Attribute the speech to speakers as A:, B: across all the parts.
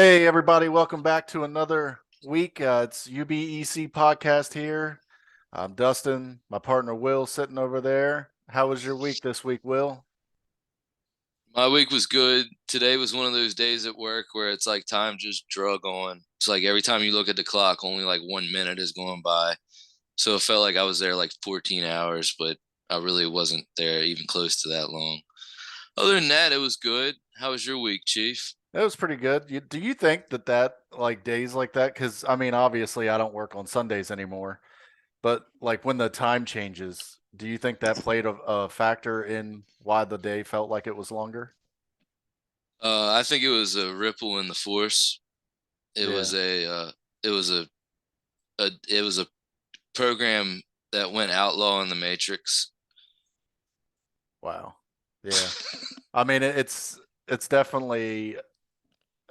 A: Hey, everybody, welcome back to another week. It's UBEC podcast here. I'm Dustin, my partner Will sitting over there. How was your week this week, Will?
B: My week was good. Today was one of those days at work where it's like time just drug on. It's like every time you look at the clock, only like 1 minute is going by. So it felt like I was there like 14 hours, but I really wasn't there even close to that long. Other than that, it was good. How was your week, Chief?
A: It was pretty good. Do you think that like days like that? Because I mean, obviously, I don't work on Sundays anymore, but like when the time changes, do you think that played a factor in why the day felt like it was longer?
B: I think it was a ripple in the force. It
A: Yeah.
B: was it was it was a program that went outlaw in the Matrix.
A: Wow. Yeah. I mean, it's definitely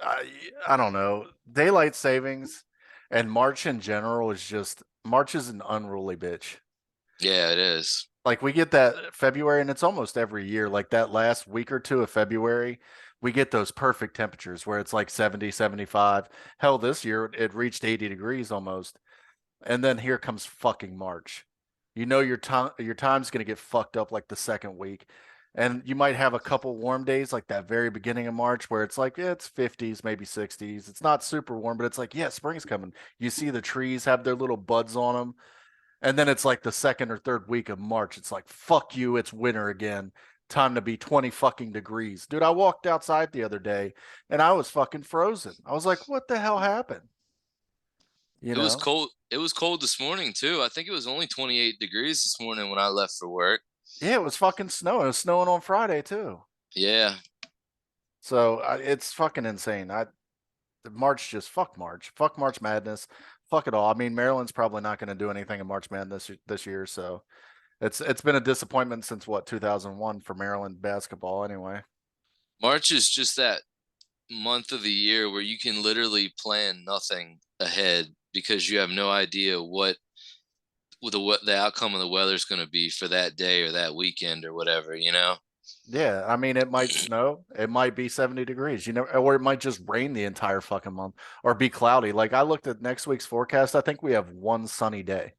A: I I don't know. Daylight savings and March in general is just March is an unruly bitch.
B: Yeah, it is.
A: Like we get that February and it's almost every year. Like that last week or two of February, we get those perfect temperatures where it's like 70, 75. Hell, this year it reached 80 degrees almost. And then here comes fucking March. You know your time's gonna get fucked up like the second week. And you might have a couple warm days like that very beginning of March where it's like, yeah, it's 50s, maybe 60s. It's not super warm, but it's like, yeah, spring's coming. You see the trees have their little buds on them. And then it's like the second or third week of March. It's like, fuck you, it's winter again. Time to be 20 fucking degrees. Dude, I walked outside the other day and I was fucking frozen. I was like, what the hell happened? You
B: It was
A: know?
B: cold. It was cold this morning too. I think it was only 28 degrees this morning when I left for work.
A: Yeah, it was fucking snowing. It was snowing on Friday too.
B: Yeah,
A: So it's fucking insane. March just fuck March Madness, fuck it all. I mean, Maryland's probably not going to do anything in March Madness this year, so it's been a disappointment since what 2001 for Maryland basketball anyway.
B: March is just that month of the year where you can literally plan nothing ahead because you have no idea what the outcome of the weather is going to be for that day or that weekend or whatever, you know.
A: Yeah, I mean, it might snow, it might be 70 degrees, or it might just rain the entire fucking month or be cloudy. Like I looked at next week's forecast, I think we have one sunny day.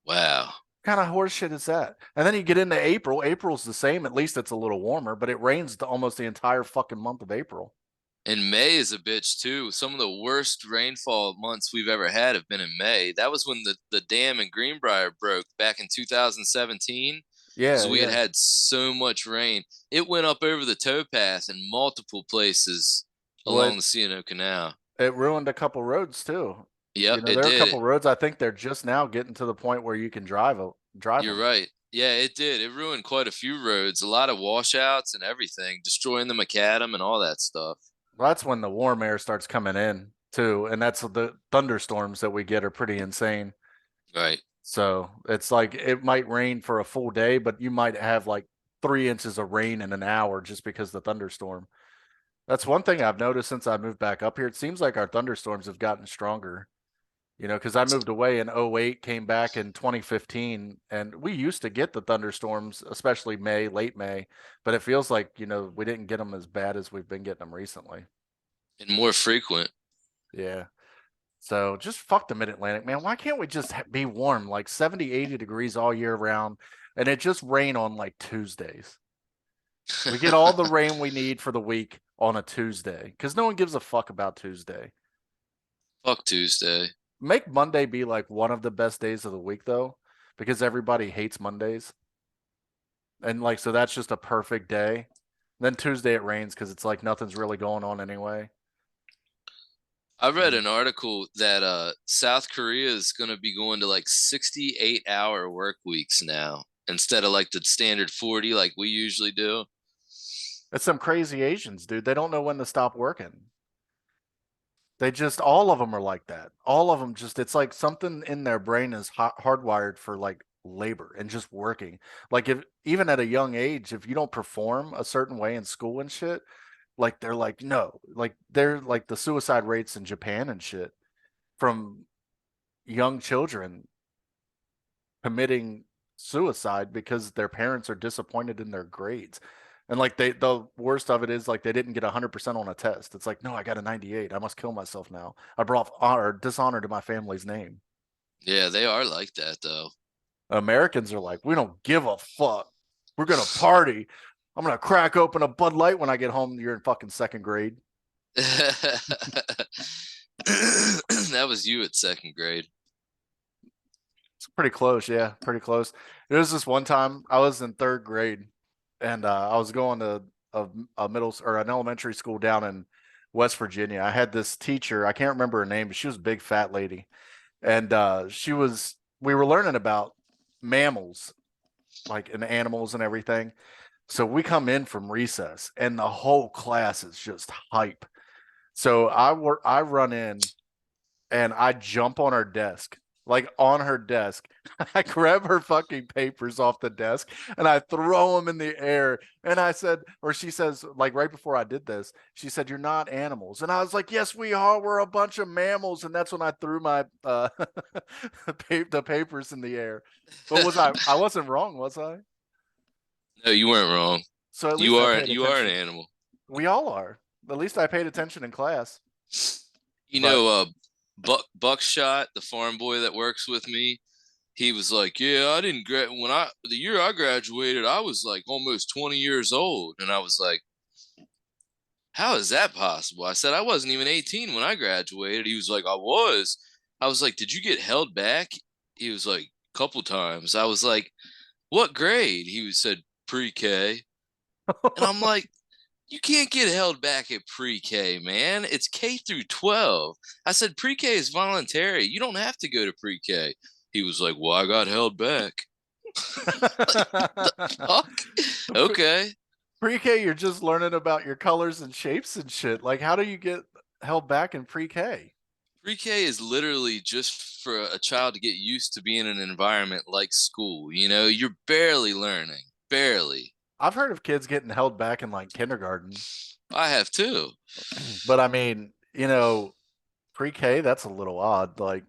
B: Wow.
A: Kind of horseshit is that? And then you get into April. April's the same. At least it's a little warmer, but it rains almost the entire fucking month of April.
B: And May is a bitch too. Some of the worst rainfall months we've ever had have been in May. That was when the dam in Greenbrier broke back in 2017 because
A: Yeah,
B: we had
A: yeah.
B: had so much rain. It went up over the towpath in multiple places
A: Well,
B: along the C&O Canal.
A: it ruined a couple roads too.
B: Yep, it
A: There are a
B: did.
A: couple roads. I think they're just now getting to the point where you can drive
B: You're
A: them.
B: right. Yeah, it did. It ruined quite a few roads, a lot of washouts and everything, destroying the macadam and all that stuff.
A: Well, that's when the warm air starts coming in too, and that's the thunderstorms that we get are pretty insane.
B: Right.
A: So it's like it might rain for a full day, but you might have like 3 inches of rain in an hour just because the thunderstorm. That's one thing I've noticed since I moved back up here. It seems like our thunderstorms have gotten stronger, because I moved away in '08, came back in 2015, and we used to get the thunderstorms, especially May, late May, but it feels like, we didn't get them as bad as we've been getting them recently.
B: And more frequent.
A: Yeah. So just fuck the mid-Atlantic, man. Why can't we just be warm, like 70, 80 degrees all year round, and it just rain on like Tuesdays? We get all the rain we need for the week on a Tuesday because no one gives a fuck about Tuesday.
B: Fuck Tuesday.
A: Make Monday be like one of the best days of the week though, because everybody hates Mondays. And like so that's just a perfect day. Then Tuesday it rains because it's like nothing's really going on anyway.
B: I read
A: And
B: an article that South Korea is going to be going to like 68-hour work weeks now instead of like the standard 40 like we usually do.
A: it's some crazy Asians, dude. They don't know when to stop working. They just all of them are like that. All of them just it's like something in their brain is hardwired for like labor and just working. Like if even at a young age, if you don't perform a certain way in school and shit, like they're like no, like they're like the suicide rates in Japan and shit from young children committing suicide because their parents are disappointed in their grades. And like the worst of it is like they didn't get 100% on a test. It's like, no, I got a 98. I must kill myself now. I brought honor, dishonor to my family's name.
B: Yeah, they are like that though.
A: Americans are like, we don't give a fuck. We're gonna party. I'm gonna crack open a Bud Light when I get home. You're in fucking second grade.
B: That was you at second grade.
A: It's pretty close, yeah, pretty close. There was this one time I was in third grade, and I was going to a middle or an elementary school down in West Virginia. I had this teacher. I can't remember her name, but she was a big fat lady, and she was. We were learning about mammals, like and animals and everything. So we come in from recess, and the whole class is just hype. So I run in and I jump on her desk, like on her desk. I grab her fucking papers off the desk and I throw them in the air. And I said, or she says, like right before I did this, she said, "You're not animals." And I was like, "Yes, we are. We're a bunch of mammals." And that's when I threw my the papers in the air. But was I? I wasn't wrong, was I?
B: No, you weren't wrong.
A: So at
B: You
A: least I
B: are
A: paid
B: you are an
A: attention.
B: animal.
A: We all are. At least I paid attention in class.
B: You
A: But
B: know, Buckshot, the farm boy that works with me, he was like, "Yeah, I didn't when the year I graduated, I was like almost 20 years old." And I was like, "How is that possible?" I said, "I wasn't even 18 when I graduated." He was like, "I was." I was like, "Did you get held back?" He was like, "A couple times." I was like, "What grade?" He said, "Pre-K." And I'm like, "You can't get held back at pre-K, man. It's K through 12." I said, "Pre-K is voluntary. You don't have to go to pre-K." He was like, "Well, I got held back." Like, the fuck? Okay.
A: Pre-K, you're just learning about your colors and shapes and shit. Like, how do you get held back in pre-K?
B: Pre-K is literally just for a child to get used to being in an environment like school. You know, you're barely learning. Barely.
A: I've heard of kids getting held back in like kindergarten,
B: I have too.
A: but I mean, pre-K, that's a little odd. Like,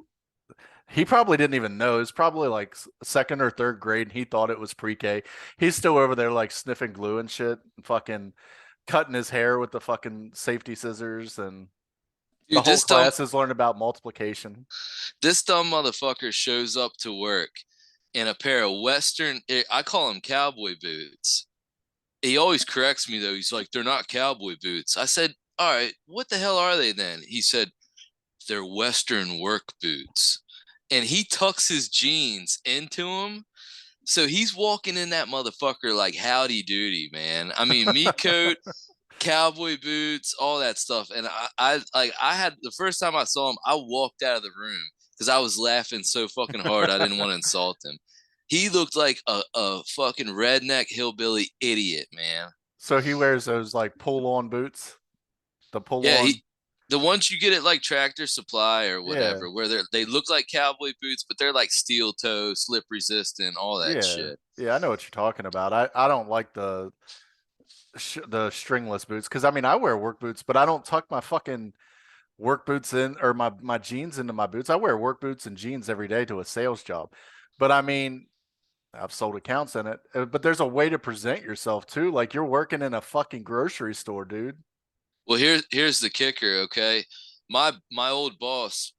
A: he probably didn't even know. It's probably like second or third grade, and he thought it was pre-K. He's still over there like sniffing glue and shit, and fucking cutting his hair with the fucking safety scissors, and the
B: Dude,
A: whole class is learning about multiplication.
B: this dumb motherfucker shows up to work in a pair of I call them cowboy boots. He always corrects me though. He's like, "They're not cowboy boots." I said, "All right, what the hell are they then?" He said, "They're Western work boots." And he tucks his jeans into them. So he's walking in that motherfucker like howdy doody, man. I mean, meat coat, cowboy boots, all that stuff. And I had the first time I saw him, I walked out of the room because I was laughing so fucking hard I didn't want to insult him. He looked like a fucking redneck hillbilly idiot, man.
A: So he wears those like pull-on boots, the
B: Yeah,
A: pull-on.
B: the ones you get at like Tractor Supply or
A: Yeah,
B: whatever, where they look like cowboy boots, but they're like steel toe, slip resistant, all that
A: yeah,
B: shit.
A: yeah. I know what you're talking about. I don't like the stringless boots because I mean I wear work boots, but I don't tuck my fucking work boots in or my jeans into my boots. I wear work boots and jeans every day to a sales job. But I mean, I've sold accounts in it. But there's a way to present yourself too. Like you're working in a fucking grocery store, dude.
B: Well, here's the kicker, okay? My old boss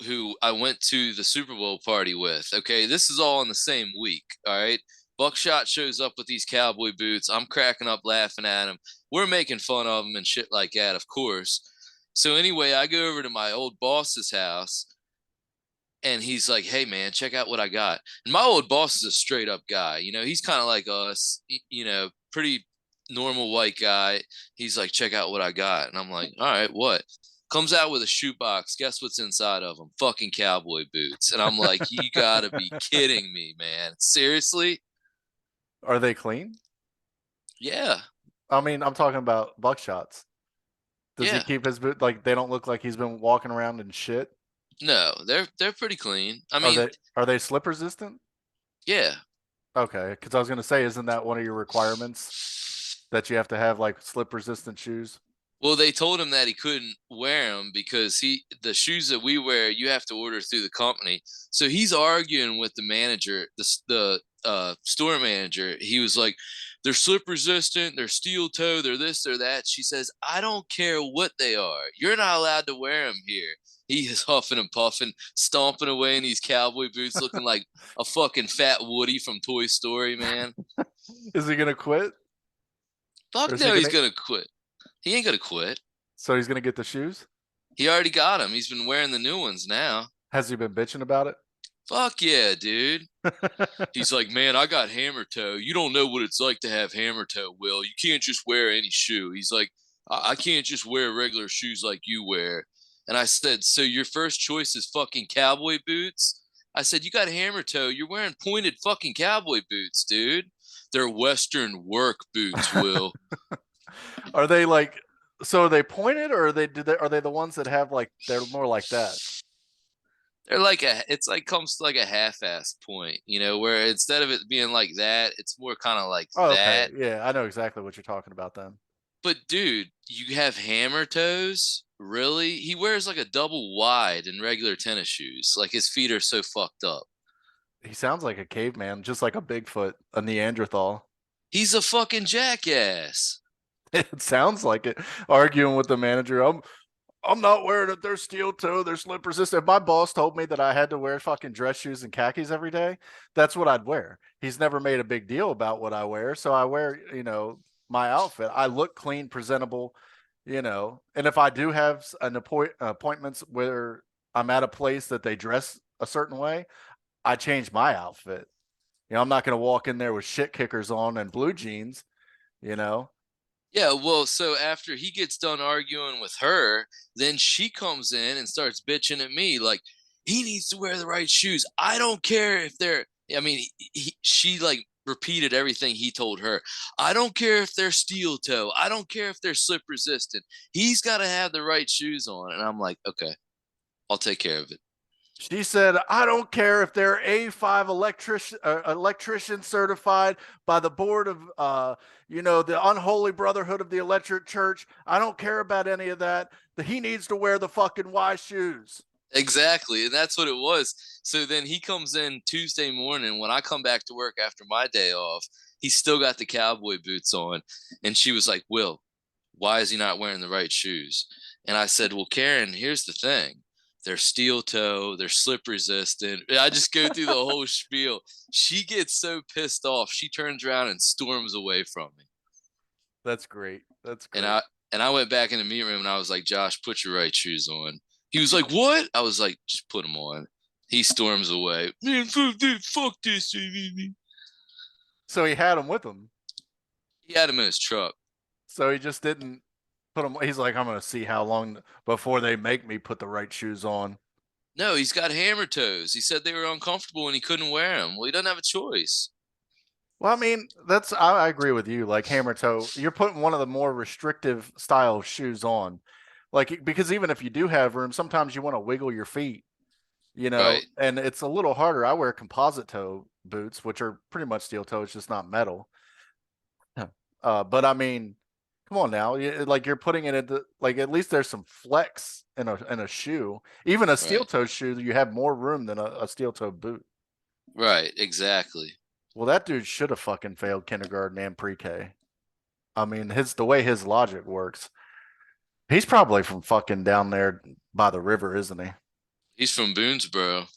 B: who I went to the Super Bowl party with. Okay, this is all in the same week. All right. Buckshot shows up with these cowboy boots. I'm cracking up laughing at him. We're making fun of him and shit like that, of course. So anyway, I go over to my old boss's house and he's like, "Hey man, check out what I got." And my old boss is a straight up guy. You know, he's kind of like us, pretty normal white guy. He's like, "Check out what I got." And I'm like, "All right, what?" Comes out with a shoebox. Guess what's inside of them? Fucking cowboy boots. And I'm like, "You gotta be kidding me, man. Seriously?"
A: Are they clean?
B: Yeah.
A: I mean, I'm talking about buckshots. Does he
B: Yeah.
A: keep his boot like they don't look like he's been walking around in shit?
B: No, they're pretty clean. I
A: Are
B: mean,
A: they slip resistant?
B: yeah.
A: Okay, because I was gonna say, isn't that one of your requirements that you have to have like slip resistant shoes?
B: Well, they told him that he couldn't wear them because the shoes that we wear, you have to order through the company. So he's arguing with the manager, the store manager. He was like, "They're slip resistant, they're steel toe, they're this, they're that." She says, "I don't care what they are. You're not allowed to wear them here." He is huffing and puffing, stomping away in these cowboy boots, looking like a fucking fat Woody from Toy Story, man.
A: Is he gonna quit, or
B: Fuck
A: is he
B: no, he's
A: gonna?
B: gonna quit. He ain't gonna quit.
A: So he's gonna get the shoes?
B: He already got them. He's been wearing the new ones now.
A: Has he been bitching about it?
B: Fuck yeah, dude. He's like, man, I got hammer toe. You don't know what it's like to have hammer toe, Will. You can't just wear any shoe. He's like, I can't just wear regular shoes like you wear. And I said, so your first choice is fucking cowboy boots? I said, you got hammer toe. You're wearing pointed fucking cowboy boots, dude. They're Western work boots, Will.
A: Are they like? So are they pointed, or are they the ones that have like they're more like that?
B: They're like it's like comes to like a half-ass point, where instead of it being like that, it's more kind of like
A: Oh, okay.
B: that.
A: Yeah, I know exactly what you're talking about then.
B: But dude, you have hammer toes? Really? He wears like a double wide in regular tennis shoes. Like his feet are so fucked up.
A: He sounds like a caveman, just like a Bigfoot, a Neanderthal.
B: He's a fucking jackass.
A: It sounds like it. Arguing with the manager, I'm not wearing it. They're steel toe. They're slip resistant. If my boss told me that I had to wear fucking dress shoes and khakis every day, that's what I'd wear. He's never made a big deal about what I wear, so I wear, my outfit. I look clean, presentable, And if I do have appointments where I'm at a place that they dress a certain way, I change my outfit. I'm not going to walk in there with shit kickers on and blue jeans, you know.
B: Yeah, well, so after he gets done arguing with her, then she comes in and starts bitching at me like he needs to wear the right shoes. I don't care if they're I mean, she like repeated everything he told her. I don't care if they're steel toe. I don't care if they're slip resistant. He's got to have the right shoes on. And I'm like, "Okay, I'll take care of it."
A: She said, I don't care if they're A5 electrician certified by the board of, the unholy brotherhood of the electric church. I don't care about any of that. He needs to wear the fucking Y shoes.
B: Exactly. And that's what it was. So then he comes in Tuesday morning. When I come back to work after my day off, he's still got the cowboy boots on. And she was like, Will, why is he not wearing the right shoes? And I said, well, Karen, here's the thing. They're steel toe, they're slip resistant. I just go through the whole spiel. She gets so pissed off, she turns around and storms away from me.
A: That's great. That's
B: And
A: great.
B: I went back in the meeting room and I was like, Josh, put your right shoes on. He was like, what? I was like, just put them on. He storms away. Man, fuck this.
A: So he had him with him.
B: He had him in his truck.
A: So he just didn't put him. He's like, I'm going to see how long before they make me put the right shoes on.
B: No, he's got hammer toes. He said they were uncomfortable and he couldn't wear them. Well, he doesn't have a choice.
A: Well, I mean, I agree with you. Like hammer toe, you're putting one of the more restrictive style shoes on. Like because even if you do have room, sometimes you want to wiggle your feet,
B: Right.
A: and it's a little harder. I wear composite toe boots, which are pretty much steel toe, it's just not metal. But I mean, come on now, like you're putting it into like at least there's some flex in a shoe. Even a steel
B: Right.
A: toe shoe, you have more room than a steel toe boot.
B: Right. Exactly.
A: Well, that dude should have fucking failed kindergarten and pre-K. I mean, the way his logic works. He's probably from fucking down there by the river, isn't he?
B: He's from Boonesboro.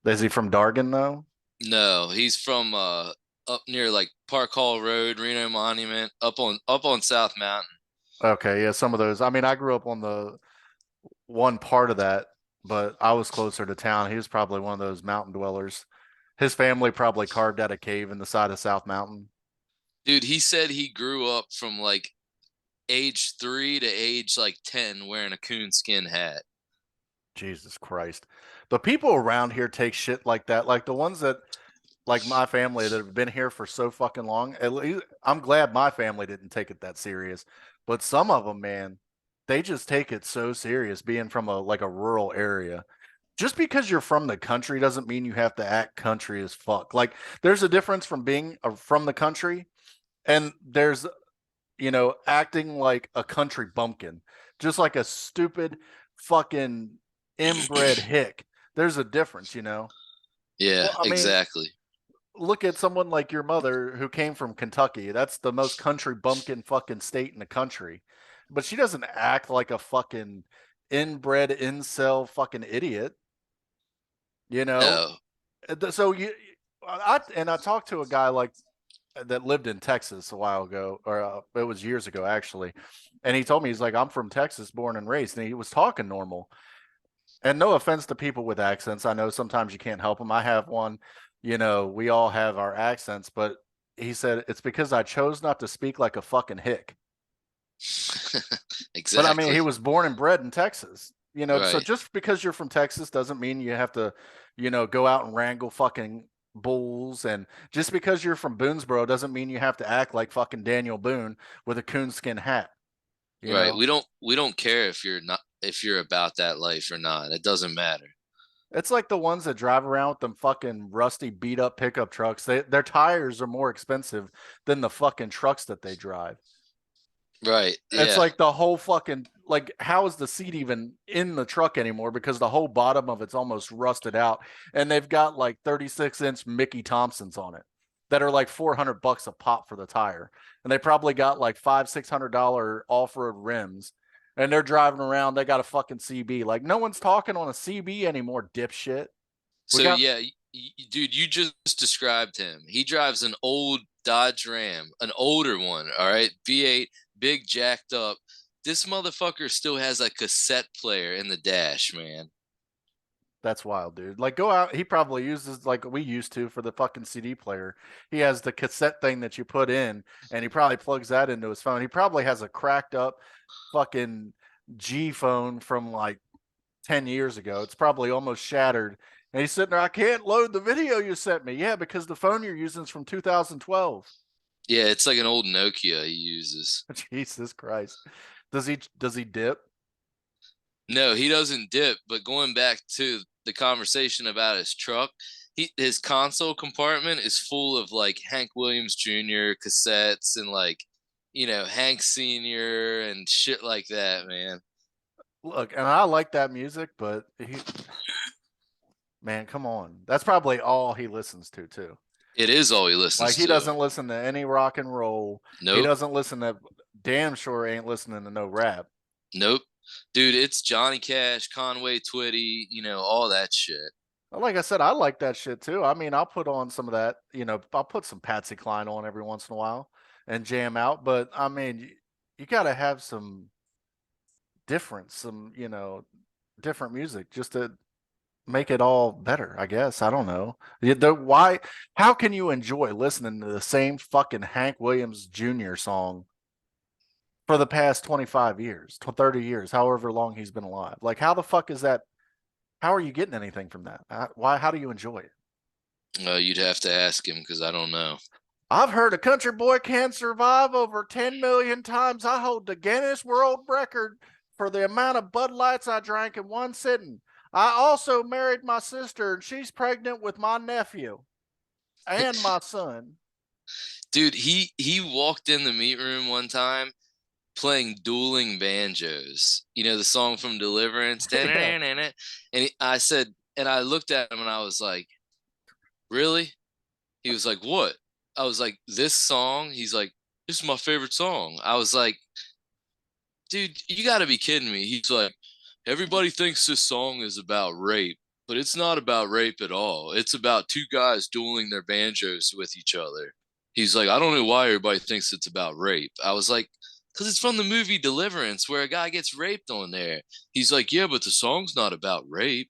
A: Is he from Dargan though?
B: No, he's from up near like Park Hall Road, Reno Monument, up on South Mountain.
A: Okay, yeah, some of those. I mean, I grew up on the one part of that, but I was closer to town. He was probably one of those mountain dwellers. His family probably carved out a cave in the side of South Mountain.
B: Dude, he said he grew up from like age 3 to age like 10 wearing a coonskin hat.
A: Jesus Christ. The people around here take shit like that, like the ones that like my family that have been here for so fucking long. At least I'm glad my family didn't take it that serious. But some of them, man, they just take it so serious being from a rural area. Just because you're from the country doesn't mean you have to act country as fuck. Like there's a difference from being from the country and there's acting like a country bumpkin, just like a stupid fucking inbred hick. There's a difference.
B: Yeah,
A: Well, I mean,
B: exactly.
A: look at someone like your mother who came from Kentucky. That's the most country bumpkin fucking state in the country. But she doesn't act like a fucking inbred incel fucking idiot, you know?
B: No.
A: So I talked to a guy like that lived in Texas a while ago, or it was years ago actually, and he told me he's like, I'm from Texas, born and raised, and he was talking normal. And no offense to people with accents, I know sometimes you can't help them. I have one, we all have our accents, but he said it's because I chose not to speak like a fucking hick. But I mean,
B: Exactly.
A: he was born and bred in Texas. So
B: Right.
A: just because you're from Texas doesn't mean you have to, go out and wrangle fucking bulls. And just because you're from Boonesboro doesn't mean you have to act like fucking Daniel Boone with a coonskin hat. You
B: Right.
A: know,
B: We don't care if you're about that life or not. It doesn't matter.
A: it's like the ones that drive around with them fucking rusty, beat up pickup trucks. Their tires are more expensive than the fucking trucks that they drive.
B: Right.
A: It's
B: Yeah.
A: like the whole fucking, like, how is the seat even in the truck anymore? Because the whole bottom of it's almost rusted out, and they've got like 36-inch Mickey Thompsons on it that are like $400 a pop for the tire, and they probably got like $500-600 off-road rims, and they're driving around. They got a fucking CB. Like, no one's talking on a CB anymore, dipshit. We
B: So
A: got
B: yeah, dude, you just described him. He drives an old Dodge Ram, an older one, all right? V8, big jacked up. This motherfucker still has a cassette player in the dash, man.
A: That's wild, dude. Like, go out. He probably uses like we used to for the fucking CD player. He has the cassette thing that you put in, and he probably plugs that into his phone. He probably has a cracked up fucking G phone from like 10 years ago. It's probably almost shattered. And he's sitting there, I can't load the video you sent me. Yeah, because the phone you're using is from 2012.
B: Yeah, it's like an old Nokia he uses.
A: Jesus Christ. Does he dip?
B: No, he doesn't dip. But going back to the conversation about his truck, his console compartment is full of like Hank Williams Jr. cassettes and like Hank Senior and shit like that, man.
A: Look, and I like that music, but man, come on. That's probably all he listens to too.
B: It is all he
A: Like,
B: listens
A: he
B: to.
A: doesn't listen to any rock and roll. He
B: Nope,
A: doesn't listen to, damn sure ain't listening to no rap.
B: nope, dude. It's Johnny Cash, Conway Twitty, all that shit.
A: Like I said, I like that shit too. I mean, I'll put on some of that, I'll put some Patsy Cline on every once in a while and jam out. But I mean, you got to have some difference, different music just to make it all better, I guess. I don't know. Why, how can you enjoy listening to the same fucking Hank Williams Jr. song for the past 25 years, 30 years, however long he's been alive? Like, how the fuck is that? How are you getting anything from that? Why? How do you enjoy it?
B: You'd have to ask him because I don't know.
A: I've heard a country boy can survive over 10 million times. I hold the Guinness World Record for the amount of Bud Lights I drank in one sitting. I also married my sister, and she's pregnant with my nephew and my son.
B: Dude, he walked in the meat room one time playing dueling banjos. The song from Deliverance.
A: Yeah.
B: And I said, and I looked at him and I was like, really? He was like, what? I was like, this song? He's like, this is my favorite song. I was like, dude, you got to be kidding me. He's like, everybody thinks this song is about rape, but it's not about rape at all. It's about two guys dueling their banjos with each other. He's like, I don't know why everybody thinks it's about rape. I was like, because it's from the movie Deliverance where a guy gets raped on there. He's like, yeah, but the song's not about rape.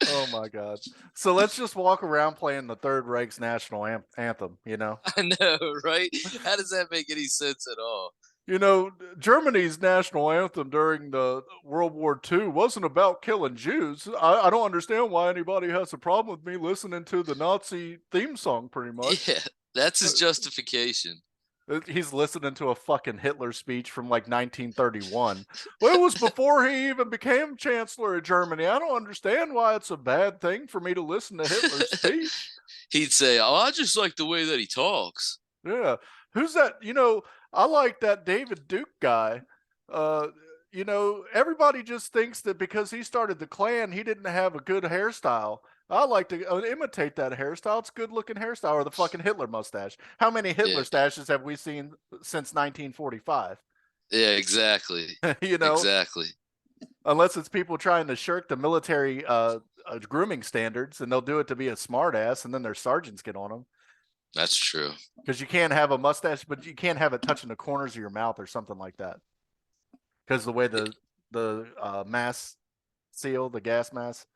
A: Oh my God. So let's just walk around playing the Third Reich's national anthem.
B: I know, right? How does that make any sense at all?
A: Germany's national anthem during the World War II wasn't about killing Jews. I don't understand why anybody has a problem with me listening to the Nazi theme song, pretty much.
B: Yeah, that's his justification.
A: He's listening to a fucking Hitler speech from like 1931. Well, it was before he even became Chancellor of Germany. I don't understand why it's a bad thing for me to listen to Hitler's speech.
B: He'd say, oh, I just like the way that he talks.
A: Yeah. Who's that? I like that David Duke guy. Uh, everybody just thinks that because he started the Klan, he didn't have a good hairstyle. I like to imitate that hairstyle. It's a good looking hairstyle, or the fucking Hitler mustache. How many Hitler
B: Yeah.
A: stashes have we seen since 1945?
B: Yeah, exactly.
A: you know,
B: Exactly.
A: Unless it's people trying to shirk the military grooming standards, and they'll do it to be a smartass, and then their sergeants get on them.
B: That's true.
A: Because you can't have a mustache, but you can't have it touching the corners of your mouth or something like that. Because the way the mask seal, the gas mask.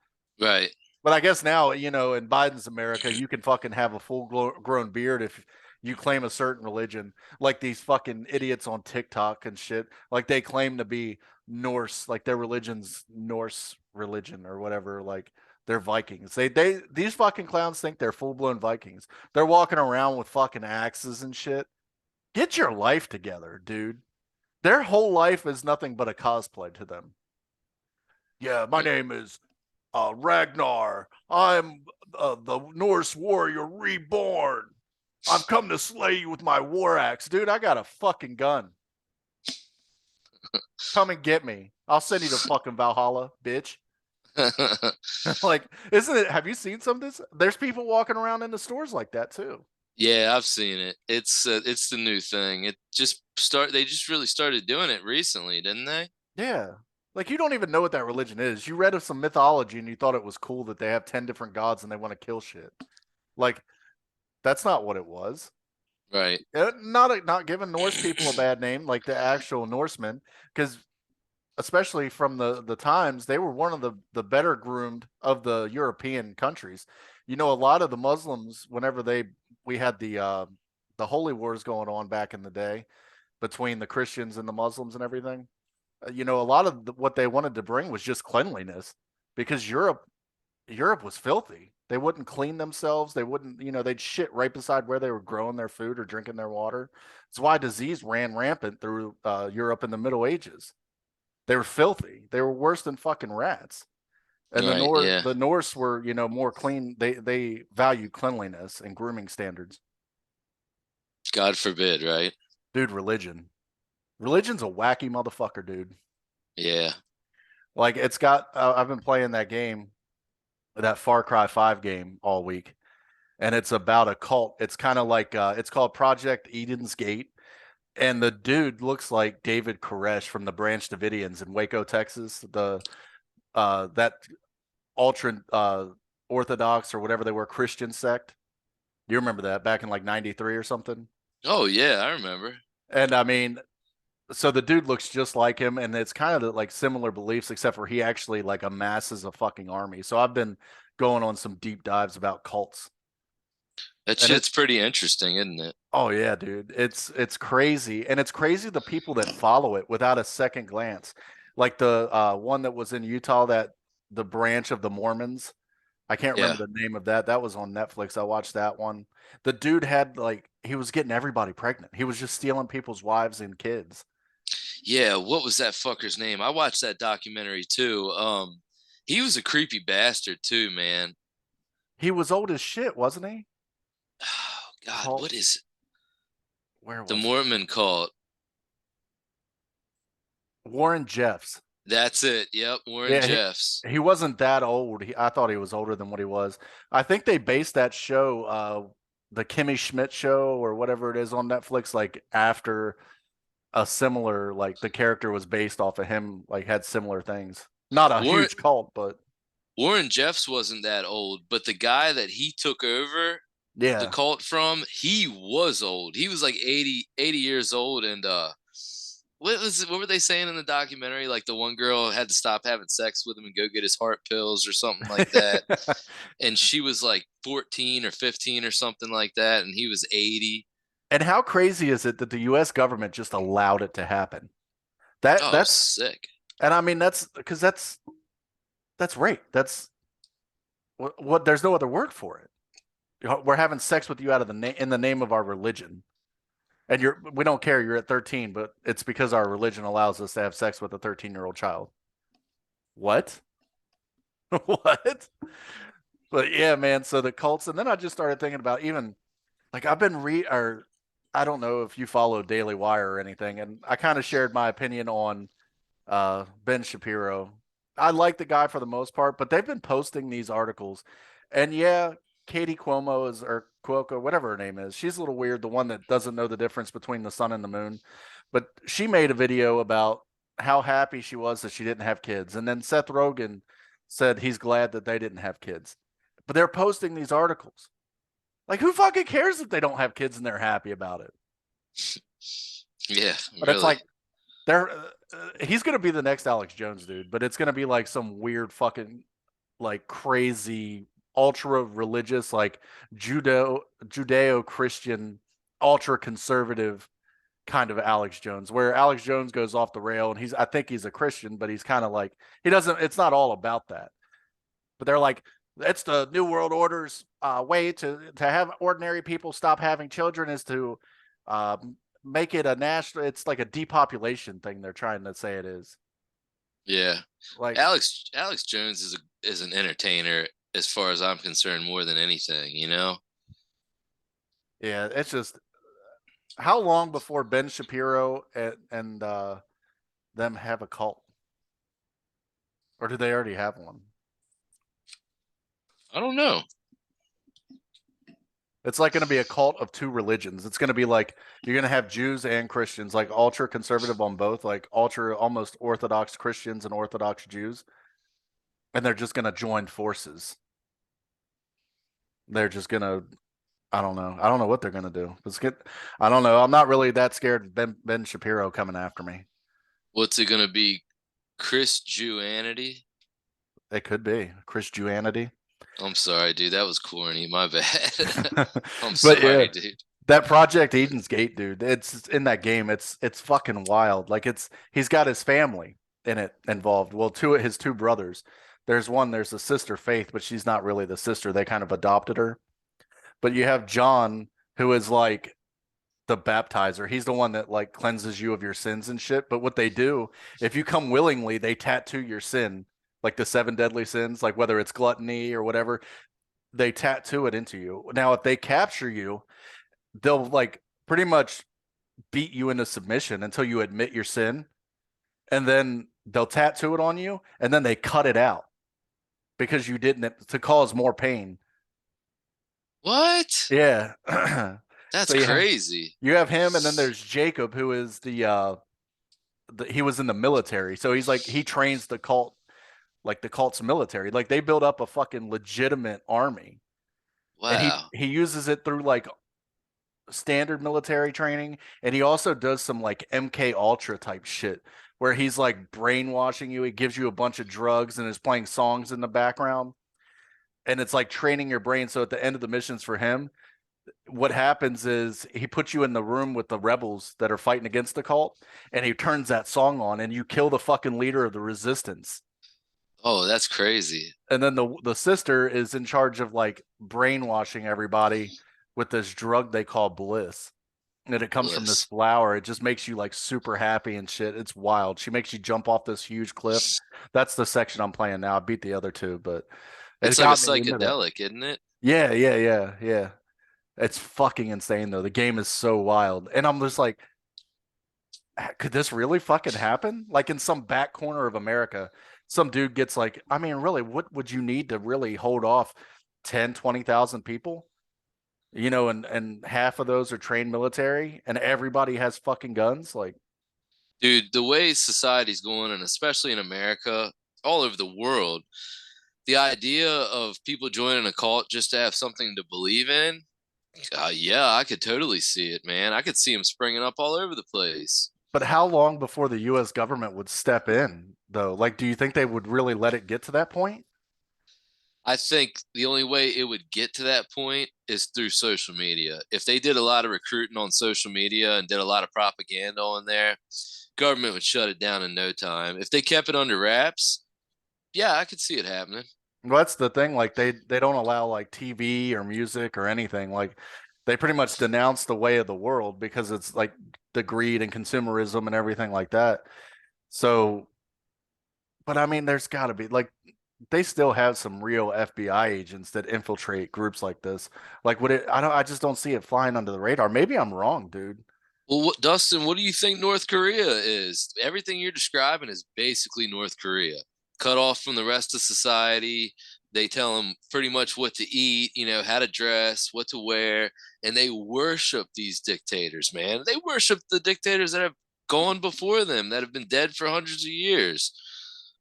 B: Right.
A: But I guess now, in Biden's America, you can fucking have a full grown beard if you claim a certain religion, like these fucking idiots on TikTok and shit. Like they claim to be Norse, like their religion's Norse religion or whatever. Like they're Vikings. These fucking clowns think they're full blown Vikings. They're walking around with fucking axes and shit. Get your life together, dude. Their whole life is nothing but a cosplay to them. Yeah, my name is Ragnar. I'm the Norse warrior reborn. I've come to slay you with my war axe. Dude, I got a fucking gun. Come and get me. I'll send you to fucking Valhalla, bitch. Like, isn't it? Have you seen some of this? There's people walking around in the stores like that too.
B: Yeah, I've seen it. It's the new thing. They just really started doing it recently, didn't they?
A: Yeah. Like, you don't even know what that religion is. You read of some mythology and you thought it was cool that they have 10 different gods and they want to kill shit. Like, that's not what it was.
B: Right.
A: Not giving Norse people a bad name, like the actual Norsemen, because especially from the times, they were one of the better groomed of the European countries. A lot of the Muslims, whenever we had the holy wars going on back in the day between the Christians and the Muslims and everything. A lot of what they wanted to bring was just cleanliness, because Europe was filthy. They wouldn't clean themselves. They wouldn't, they'd shit right beside where they were growing their food or drinking their water. It's why disease ran rampant through Europe in the Middle Ages. They were filthy. They were worse than fucking rats. And
B: Right. Yeah.
A: the Norse were, more clean. They value cleanliness and grooming standards.
B: God forbid, right?
A: Dude, religion's a wacky motherfucker, dude.
B: Yeah.
A: Like it's got. I've been playing that game, that Far Cry 5 game all week, and it's about a cult. It's kind of like it's called Project Eden's Gate, and the dude looks like David Koresh from the Branch Davidians in Waco, Texas. The that ultra Orthodox or whatever they were, Christian sect. You remember that back in like '93 or something?
B: Oh yeah, I remember.
A: And I mean, so the dude looks just like him, and it's kind of like similar beliefs, except for he actually like amasses a fucking army. So I've been going on some deep dives about cults,
B: That
A: and
B: shit's pretty interesting, isn't it?
A: oh yeah, dude, it's crazy, and it's crazy the people that follow it without a second glance, like the one that was in Utah, that the branch of the Mormons. I can't
B: Yeah.
A: remember the name of that. That was on Netflix. I watched that one. The dude had like he was getting everybody pregnant. He was just stealing people's wives and kids.
B: Yeah, what was that fucker's name? I watched that documentary too. He was a creepy bastard too, man.
A: He was old as shit, wasn't he?
B: Oh God,
A: Cult.
B: what is
A: Where
B: the
A: was it?
B: Mormon cult?
A: Warren Jeffs.
B: That's it. Yep, Warren
A: Yeah,
B: Jeffs.
A: he wasn't that old. I thought he was older than what he was. I think they based that show, the Kimmy Schmidt show or whatever it is on Netflix, like after a similar, like the character was based off of him, like had similar things. Not a
B: Warren
A: huge cult, but
B: Warren Jeffs wasn't that old, but the guy that he took over the
A: yeah.
B: cult from, he was old. He was like 80 years old, and what were they saying in the documentary? Like the one girl had to stop having sex with him and go get his heart pills or something like that. And she was like 14 or 15 or something like that, and he was 80.
A: And how crazy is it that the US government just allowed it to happen? That
B: Oh,
A: that's
B: sick.
A: and I mean that's because that's rape. That's what there's no other word for it. We're having sex with you out of in the name of our religion. And we don't care, you're at 13, but it's because our religion allows us to have sex with a 13-year-old child. What? What? But yeah, man, so the cults, and then I just started thinking about, even like I've been or I don't know if you follow Daily Wire or anything, and I kind of shared my opinion on Ben Shapiro. I like the guy for the most part, but they've been posting these articles, and yeah, Katie Cuomo is or Cuoco, whatever her name is. She's a little weird, the one that doesn't know the difference between the sun and the moon. But she made a video about how happy she was that she didn't have kids, and then Seth Rogen said he's glad that they didn't have kids. But they're posting these articles. Like, who fucking cares if they don't have kids and they're happy about it?
B: Yeah,
A: But it's
B: really.
A: like they're he's gonna be the next Alex Jones, dude. But it's gonna be like some weird fucking like crazy ultra religious like Judeo Christian ultra conservative kind of Alex Jones, where Alex Jones goes off the rail and I think he's a Christian, but he's kind of like he doesn't. It's not all about that. But they're like it's the New World Order's way to have ordinary people stop having children is to make it a national. It's like a depopulation thing. They're trying to say it is
B: Yeah.
A: like
B: Alex Jones is an entertainer as far as I'm concerned more than anything, you know?
A: yeah. It's just how long before Ben Shapiro and them have a cult, or do they already have one?
B: I don't know.
A: It's like going to be a cult of two religions. It's going to be like you're going to have Jews and Christians, like ultra conservative on both, like ultra almost Orthodox Christians and Orthodox Jews, and they're just going to join forces. They're just going to, I don't know. I don't know what they're going to do. Let's get, I don't know. I'm not really that scared of Ben Shapiro coming after me.
B: What's it gonna be? Chris Jewanity?
A: It could be Christianity.
B: I'm sorry, dude. That was corny. My bad. I'm
A: But yeah,
B: sorry, dude.
A: that Project Eden's Gate, dude. It's in that game. It's fucking wild. Like he's got his family in it involved. Well, his two brothers. There's a sister Faith, but she's not really the sister. They kind of adopted her. But you have John, who is like the baptizer. He's the one that like cleanses you of your sins and shit. But what they do, if you come willingly, they tattoo your sin, like the seven deadly sins, like whether it's gluttony or whatever, they tattoo it into you. Now, if they capture you, they'll like pretty much beat you into submission until you admit your sin, and then they'll tattoo it on you, and then they cut it out because you didn't to cause more pain.
B: What?
A: Yeah.
B: That's
A: So yeah,
B: crazy.
A: you have him, and then there's Jacob, who is he was in the military, so he's like he trains the cult, like the cult's military. Like they build up a fucking legitimate army, and
B: Wow.
A: he uses it through like standard military training, and he also does some like MK Ultra type shit where he's like brainwashing you. He gives you a bunch of drugs and is playing songs in the background, and it's like training your brain. So at the end of the missions for him, what happens is he puts you in the room with the rebels that are fighting against the cult, and he turns that song on, and you kill the fucking leader of the resistance.
B: Oh, that's crazy.
A: And then the sister is in charge of like brainwashing everybody with this drug they call bliss, and it comes from this
B: Bliss.
A: flower. It just makes you like super happy and shit. It's wild. She makes you jump off this huge cliff. That's the section I'm playing now. I beat the other two, but it
B: It's like a
A: got me into that.
B: psychedelic, isn't it?
A: Yeah, yeah, yeah, yeah. It's fucking insane though. The game is so wild, and I'm just like, could this really fucking happen? Like in some back corner of America, some dude gets like, I mean, really, what would you need to really hold off 10, 20,000 people? You know, and half of those are trained military, and everybody has fucking guns. Like,
B: Dude, the way society's going, and especially in America, all over the world, the idea of people joining a cult just to have something to believe in, yeah, I could totally see it, man. I could see them springing up all over the place.
A: but how long before the U.S. government would step in, though? Like, do you think they would really let it get to that point?
B: I think the only way it would get to that point is through social media. If they did a lot of recruiting on social media and did a lot of propaganda on there, government would shut it down in no time. If they kept it under wraps, yeah, I could see it happening.
A: Well, that's the thing. Like, they don't allow like TV or music or anything. Like, they pretty much denounce the way of the world because it's like the greed and consumerism and everything like that. So, but I mean, there's got to be like they still have some real FBI agents that infiltrate groups like this. Like, would it? I just don't see it flying under the radar. Maybe I'm wrong, dude.
B: Well, Dustin, what do you think North Korea is? Everything you're describing is basically North Korea, cut off from the rest of society. They tell them pretty much what to eat, how to dress, what to wear, and they worship these dictators, man. They worship the dictators that have gone before them, that have been dead for hundreds of years,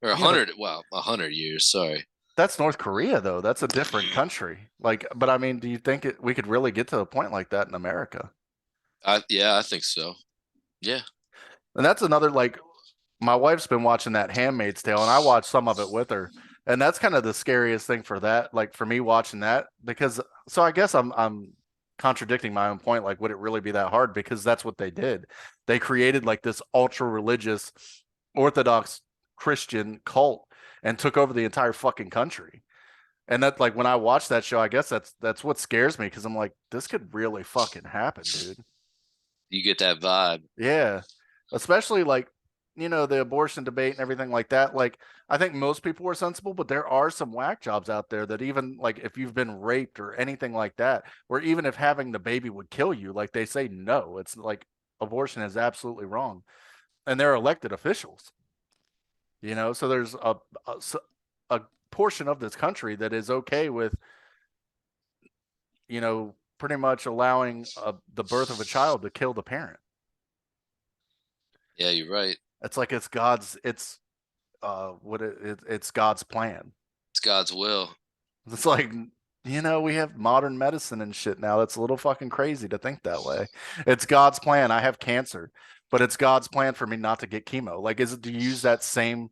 B: or
A: Yeah, but
B: 100 years. Sorry.
A: that's North Korea, though. That's a different country. Like, but I mean, do you think we could really get to a point like that in America?
B: Yeah, I think so. Yeah.
A: And that's another like my wife's been watching that Handmaid's Tale, and I watched some of it with her, and that's kind of the scariest thing for that. Like for me watching that, because so I guess I'm contradicting my own point. Like, would it really be that hard? Because that's what they did. They created like this ultra religious, Orthodox Christian cult and took over the entire fucking country. And that like when I watch that show, I guess that's what scares me because I'm like, this could really fucking happen, dude.
B: You get that vibe.
A: Yeah. Especially like, the abortion debate and everything like that. Like, I think most people are sensible, but there are some whack jobs out there that even like if you've been raped or anything like that, or even if having the baby would kill you, like they say no. It's like abortion is absolutely wrong. And they're elected officials, so there's a, a portion of this country that is okay with, pretty much allowing the birth of a child to kill the parent.
B: Yeah, you're right.
A: It's like it's it's God's plan.
B: It's God's will.
A: It's like, we have modern medicine and shit now. That's a little fucking crazy to think that way. It's God's plan. I have cancer, but it's God's plan for me not to get chemo. Like, do you use that same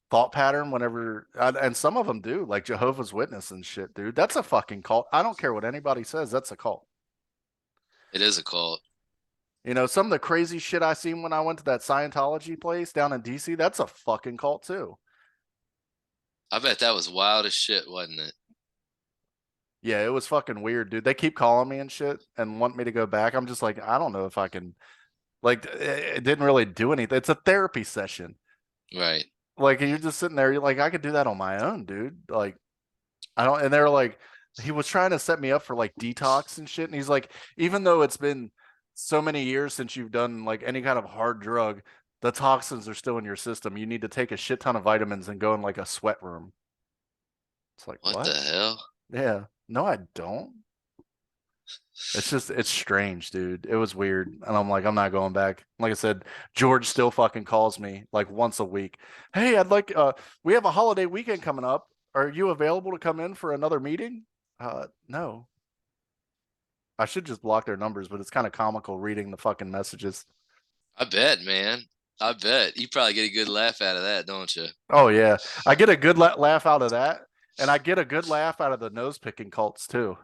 A: thought pattern whenever, and some of them do, like Jehovah's Witness and shit, dude. That's a fucking cult. I don't care what anybody says. That's a cult.
B: It is a cult.
A: Some of the crazy shit I seen when I went to that Scientology place down in DC, that's a fucking cult too.
B: I bet that was wild as shit, wasn't it?
A: Yeah, it was fucking weird, dude. They keep calling me and shit and want me to go back. I'm just like, I don't know if I can. Like, it didn't really do anything. It's a therapy session.
B: Right.
A: Like, you're just sitting there. You're like, I could do that on my own, dude. Like, I don't. And they're like, he was trying to set me up for like detox and shit. And he's like, even though it's been so many years since you've done like any kind of hard drug, the toxins are still in your system. You need to take a shit ton of vitamins and go in like a sweat room. It's like,
B: What the
A: what?
B: hell?
A: Yeah. No, I don't. It's strange, dude. It was weird. And I'm like, I'm not going back. Like I said, George still fucking calls me like once a week. Hey, we have a holiday weekend coming up. Are you available to come in for another meeting? No. I should just block their numbers, but it's kind of comical reading the fucking messages.
B: I bet, man. I bet. You probably get a good laugh out of that, don't you?
A: Oh yeah. I get a good laugh out of that, and I get a good laugh out of the nose picking cults too.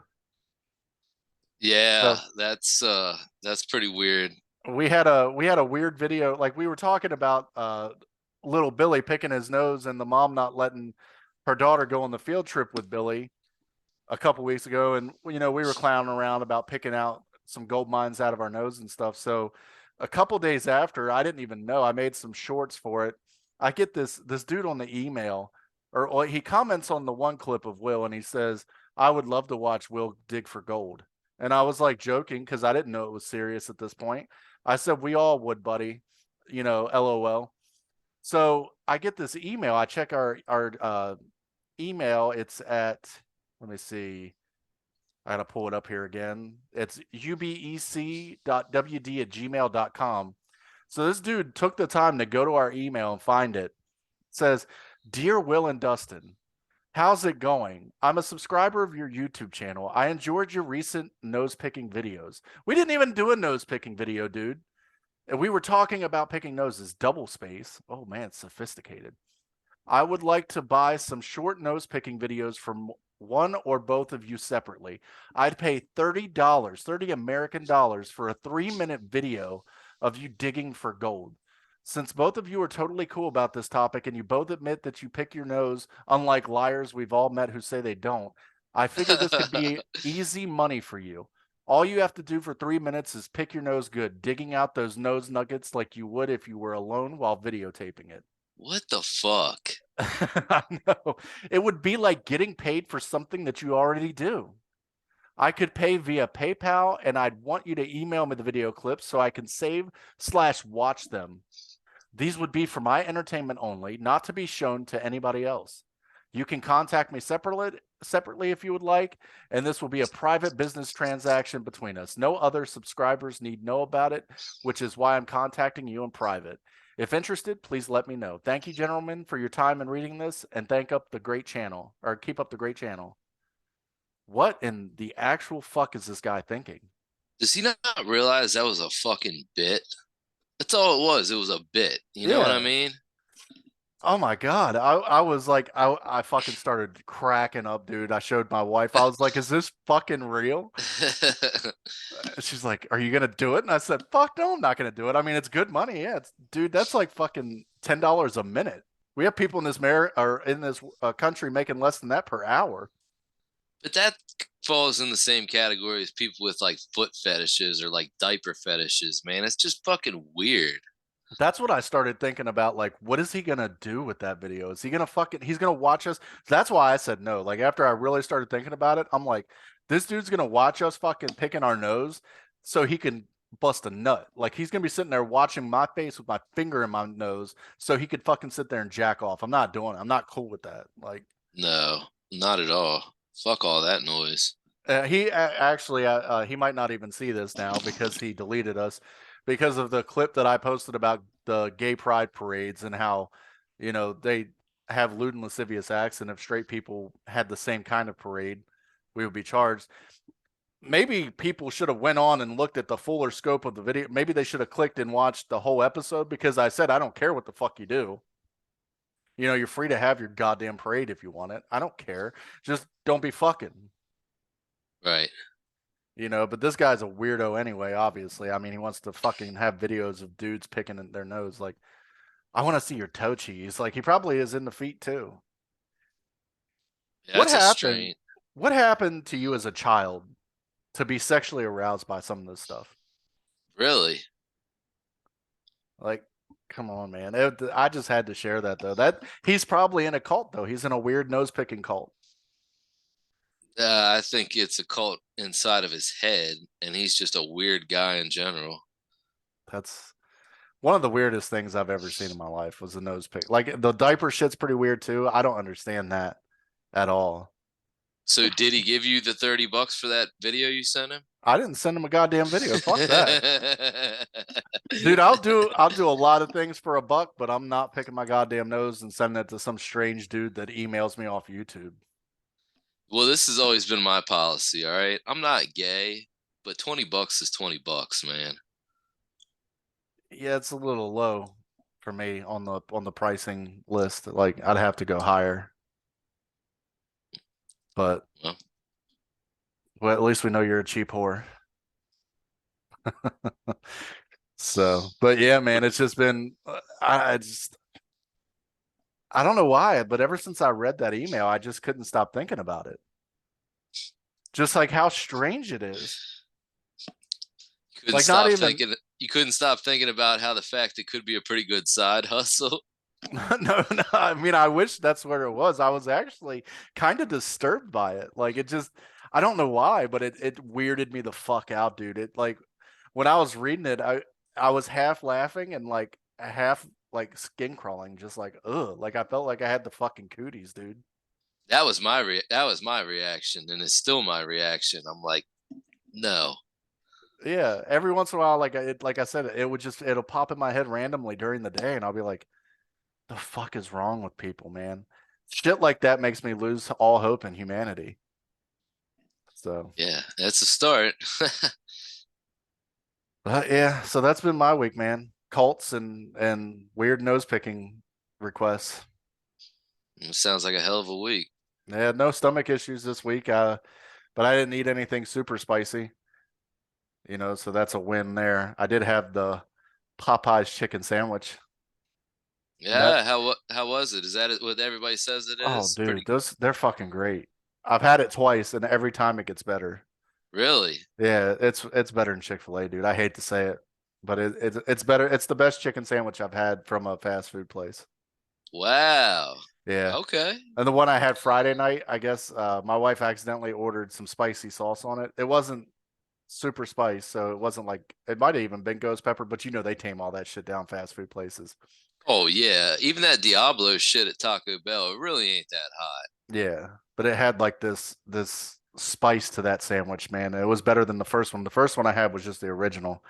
B: Yeah,
A: So
B: that's pretty weird.
A: we had a weird video, like we were talking about little Billy picking his nose and the mom not letting her daughter go on the field trip with Billy a couple weeks ago, and we were clowning around about picking out some gold mines out of our nose and stuff. So a couple days after, I didn't even know, I made some shorts for it. I get this dude on the email, or he comments on the one clip of Will, and he says, I would love to watch Will dig for gold. And I was like joking because I didn't know it was serious at this point. I said, we all would, buddy, LOL. So I get this email. I check our email. It's at, let me see. I gotta pull it up here again. It's ubec.wd@gmail.com. So this dude took the time to go to our email and find it. It says, Dear Will and Dustin, how's it going? I'm a subscriber of your YouTube channel. I enjoyed your recent nose picking videos. We didn't even do a nose picking video, dude. And we were talking about picking noses, double space. Oh man, it's sophisticated. I would like to buy some short nose picking videos from one or both of you separately. I'd pay $30, 30 American dollars for a 3-minute video of you digging for gold. Since both of you are totally cool about this topic and you both admit that you pick your nose, unlike liars we've all met who say they don't, I figure this could be easy money for you. All you have to do for 3 minutes is pick your nose good, digging out those nose nuggets like you would if you were alone while videotaping it.
B: What the fuck?
A: I know. It would be like getting paid for something that you already do. I could pay via PayPal and I'd want you to email me the video clips so I can save/watch them. These would be for my entertainment only, not to be shown to anybody else. You can contact me separately if you would like, and this will be a private business transaction between us. No other subscribers need know about it, which is why I'm contacting you in private. If interested, please let me know. Thank you, gentlemen, for your time in reading this, and thank up the great channel, or keep up the great channel. What in the actual fuck is this guy thinking?
B: Does he not realize that was a fucking bit? That's all it was. It was a bit. You know what I
A: Yeah.
B: mean?
A: Oh my God. I was like, I fucking started cracking up, dude. I showed my wife. I was like, is this fucking real? She's like, are you gonna do it? And I said, fuck no, I'm not gonna do it. I mean, it's good money. Yeah, it's dude, that's like fucking $10 a minute. We have people in this or in this country making less than that per hour.
B: But that falls in the same category as people with like foot fetishes or like diaper fetishes, man. It's just fucking weird.
A: That's what I started thinking about. Like, what is he gonna do with that video? Is he gonna fucking? He's gonna watch us. That's why I said no. Like after I really started thinking about it, I'm like, this dude's gonna watch us fucking picking our nose, so he can bust a nut. Like he's gonna be sitting there watching my face with my finger in my nose, so he could fucking sit there and jack off. I'm not doing it. I'm not cool with that. Like,
B: No, not at all. Fuck all that noise.
A: he might not even see this now because he deleted us because of the clip that I posted about the gay pride parades and how, they have lewd and lascivious acts, and if straight people had the same kind of parade, we would be charged. Maybe people should have went on and looked at the fuller scope of the video. Maybe they should have clicked and watched the whole episode because I said I don't care what the fuck you do. You're free to have your goddamn parade if you want it. I don't care. Just don't be fucking.
B: Right.
A: But this guy's a weirdo anyway, obviously. I mean, he wants to fucking have videos of dudes picking at their nose. Like, I want to see your toe cheese. Like, he probably is in the feet too.
B: Yeah,
A: What
B: that's a
A: happened?
B: strain.
A: What happened to you as a child to be sexually aroused by some of this stuff?
B: Really?
A: Like, come on, man. I just had to share that though. That he's probably in a cult though. He's in a weird nose picking cult.
B: I think it's a cult inside of his head, and he's just a weird guy in general.
A: That's one of the weirdest things I've ever seen in my life was the nose pick. Like the diaper shit's pretty weird too. I don't understand that at all.
B: So, did he give you the $30 for that video you sent him?
A: I didn't send him a goddamn video. Fuck that. Dude, I'll do a lot of things for a buck, but I'm not picking my goddamn nose and sending it to some strange dude that emails me off YouTube.
B: Well, this has always been my policy. All right, I'm not gay, but $20 is $20, man.
A: Yeah, it's a little low for me on the pricing list. Like I'd have to go higher. But
B: Well,
A: well, at least we know you're a cheap whore. So, but yeah, man, it's just been I don't know why, but ever since I read that email, I just couldn't stop thinking about it. Just like how strange it is.
B: couldn't
A: Like not
B: stop
A: even
B: thinking. You couldn't stop thinking about how the fact it could be a pretty good side hustle.
A: no, I mean, I wish that's where it was. I was actually kind of disturbed by it. Like it just, I don't know why, but it weirded me the fuck out, dude. It like when I was reading it, I was half laughing and like half like skin crawling, just like ugh. Like I felt like I had the fucking cooties, dude.
B: That was my reaction, and it's still my reaction. I'm like, no.
A: Yeah, every once in a while, like I said, it'll pop in my head randomly during the day, and I'll be like, the fuck is wrong with people, man? Shit like that makes me lose all hope in humanity. So,
B: Yeah, that's a start.
A: yeah, so that's been my week, man. Cults and weird nose picking requests.
B: It sounds like a hell of a week.
A: Yeah, no stomach issues this week. But I didn't eat anything super spicy, so that's a win there. I did have the Popeyes chicken sandwich. That
B: Yeah, how was it? Is that what everybody says it
A: Oh,
B: is?
A: dude,
B: Pretty
A: they're fucking great. I've had it twice, and every time it gets better.
B: really?
A: Yeah, it's better than Chick-fil-A, dude. I hate to say it, but it's better. It's the best chicken sandwich I've had from a fast food place.
B: Wow.
A: Yeah.
B: Okay.
A: And the one I had
B: Okay.
A: Friday night, I guess my wife accidentally ordered some spicy sauce on it. It wasn't super spice, so it wasn't like it might have even been ghost pepper, but you know they tame all that shit down fast food places.
B: Oh yeah, even that Diablo shit at Taco Bell, it really ain't that hot.
A: Yeah, but it had like this spice to that sandwich, man. It was better than the first one. The first one I had was just the original.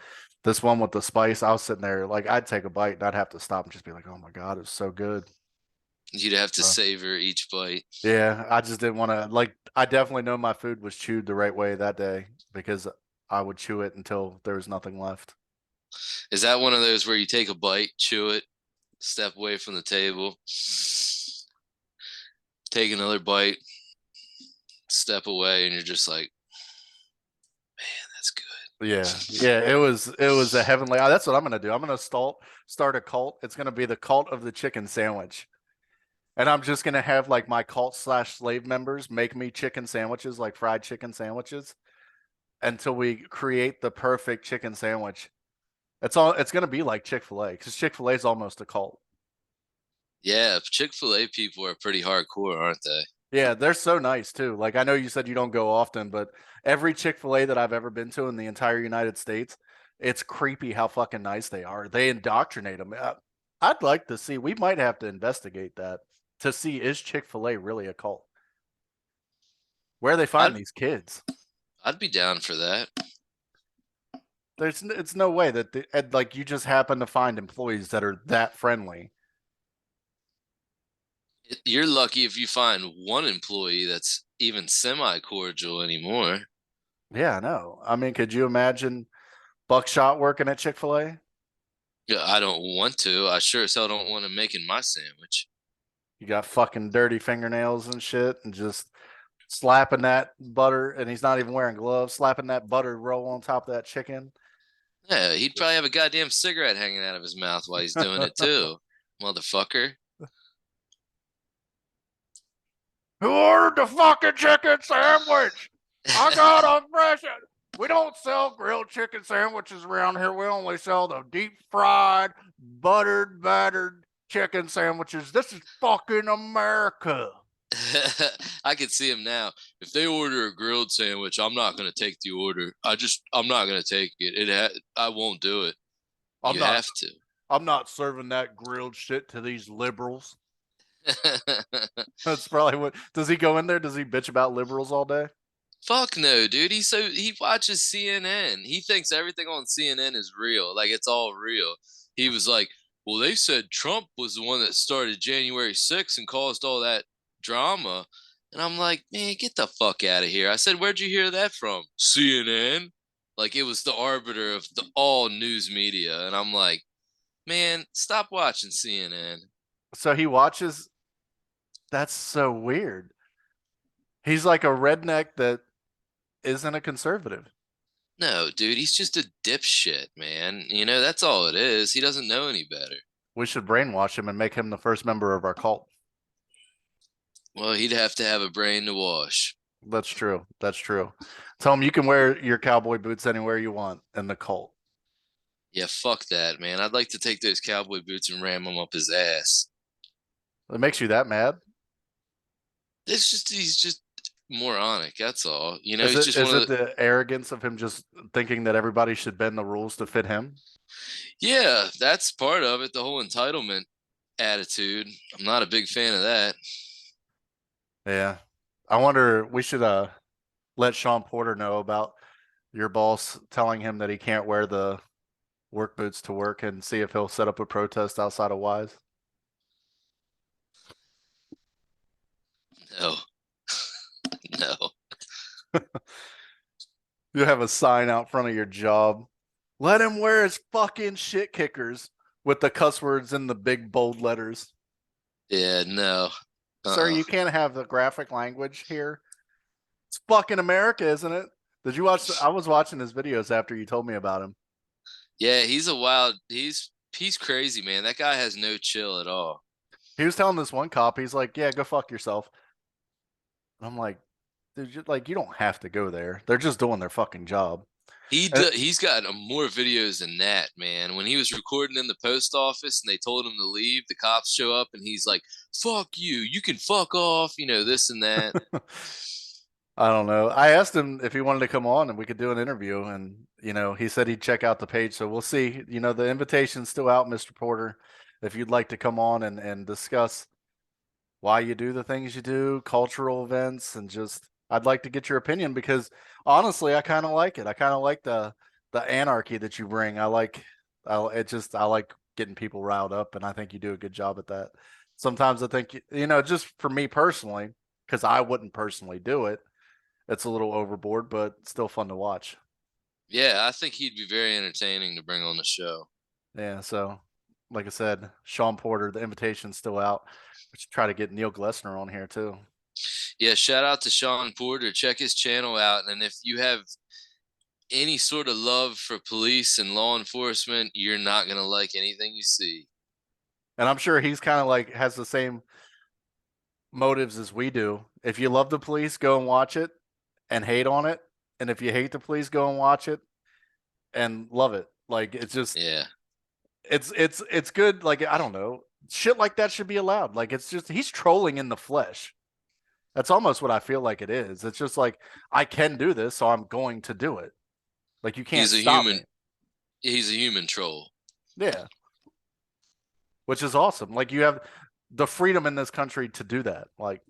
A: This one with the spice, I was sitting there like I'd take a bite and I'd have to stop and just be like, "Oh my God, it's so good."
B: You'd have to
A: Uh,
B: savor each bite.
A: yeah, I just didn't want to like I definitely know my food was chewed the right way that day because I would chew it until there was nothing left.
B: Is that one of those where you take a bite, chew it, step away from the table, take another bite, step away, and you're just like, man, that's good.
A: Yeah, yeah, it was a heavenly. That's what I'm gonna do. I'm gonna start a cult. It's gonna be the cult of the chicken sandwich. And I'm just gonna have like my cult slash slave members make me chicken sandwiches, like fried chicken sandwiches, until we create the perfect chicken sandwich. It's gonna be like Chick-fil-A because Chick-fil-A is almost a cult.
B: Yeah, Chick-fil-A people are pretty hardcore, aren't they?
A: Yeah, they're so nice too. Like I know you said you don't go often, but every Chick-fil-A that I've ever been to in the entire United States, it's creepy how fucking nice they are. They indoctrinate them. I'd like to see. We might have to investigate that to see is Chick-fil-A really a cult? Where are they finding
B: I'd
A: these kids?
B: I'd be down for that.
A: It's no way that like you just happen to find employees that are that friendly.
B: You're lucky if you find one employee that's even semi cordial anymore.
A: Yeah, I know. I mean, could you imagine Buckshot working at Chick-fil-A?
B: Yeah, I don't want to. I sure as hell don't want him making my sandwich.
A: You got fucking dirty fingernails and shit, and just slapping that butter, and he's not even wearing gloves, slapping that butter roll on top of that chicken.
B: Yeah, he'd probably have a goddamn cigarette hanging out of his mouth while he's doing it too. Motherfucker.
A: Who ordered the fucking chicken sandwich? I got a fresh. We don't sell grilled chicken sandwiches around here. We only sell the deep fried, buttered, battered chicken sandwiches. This is fucking America.
B: I can see him now. If they order a grilled sandwich, I'm not gonna take the order. I'm not gonna take it. I won't do it.
A: I'm
B: You
A: not
B: have to.
A: I'm not serving that grilled shit to these liberals. That's probably what does he go in there? Does he bitch about liberals all day?
B: Fuck no, dude. He watches CNN. He thinks everything on CNN is real. Like it's all real. He was like, "Well, they said Trump was the one that started January 6th and caused all that drama." And I'm like, "Man, get the fuck out of here." I said, "Where'd you hear that from?" CNN. Like it was the arbiter of the all news media. And I'm like, "Man, stop watching CNN."
A: So he watches. That's so weird. He's like a redneck that isn't a conservative.
B: No, dude, he's just a dipshit, man. You know, that's all it is. He doesn't know any better.
A: We should brainwash him and make him the first member of our cult.
B: Well, he'd have to have a brain to wash.
A: That's true. That's true. Tell him you can wear your cowboy boots anywhere you want in the cult.
B: Yeah, fuck that, man. I'd like to take those cowboy boots and ram them up his ass.
A: It makes you that mad.
B: He's just moronic. That's all. You know,
A: Is
B: he's
A: it
B: just one
A: is
B: of
A: it
B: the.
A: the arrogance of him just thinking that everybody should bend the rules to fit him?
B: Yeah, that's part of it. The whole entitlement attitude. I'm not a big fan of that.
A: Yeah. I wonder we should let Sean Porter know about your boss telling him that he can't wear the work boots to work and see if he'll set up a protest outside of Wise.
B: No, no.
A: You have a sign out front of your job. Let him wear his fucking shit kickers with the cuss words in the big bold letters.
B: Yeah, no.
A: Sir,
B: Uh-uh.
A: you can't have the graphic language here. It's fucking America, isn't it? Did you watch? I was watching his videos after you told me about him.
B: Yeah, he's a wild. He's crazy, man. That guy has no chill at all.
A: He was telling this one cop, he's like, "Yeah, go fuck yourself." And I'm like, "Dude, like you don't have to go there. They're just doing their fucking job." And
B: He's got more videos than that, man. When he was recording in the post office and they told him to leave, the cops show up and he's like, "Fuck you! You can fuck off!" You know, this and that.
A: I don't know. I asked him if he wanted to come on and we could do an interview, and he said he'd check out the page. So we'll see. The invitation's still out, Mr. Porter. If you'd like to come on and discuss why you do the things you do, cultural events, and just I'd like to get your opinion because honestly, I kind of like it. I kind of like the anarchy that you bring. I like getting people riled up, and I think you do a good job at that. Sometimes I think just for me personally, because I wouldn't personally do it. It's a little overboard, but still fun to watch.
B: Yeah, I think he'd be very entertaining to bring on the show.
A: Yeah, so like I said, Sean Porter, the invitation's still out. We should try to get Neil Glessner on here too.
B: Yeah, shout out to Sean Porter. Check his channel out. And if you have any sort of love for police and law enforcement, you're not going to like anything you see.
A: And I'm sure he's kind of like has the same motives as we do. If you love the police, go and watch it and hate on it. And if you hate the police, go and watch it and love it. Like it's just
B: Yeah.
A: it's good. Like I don't know. Shit like that should be allowed. Like it's just he's trolling in the flesh. That's almost what I feel like it is. It's just like I can do this, so I'm going to do it. Like you can't
B: He's a
A: stop me.
B: human. He's a human troll.
A: Yeah, which is awesome. Like you have the freedom in this country to do that. Like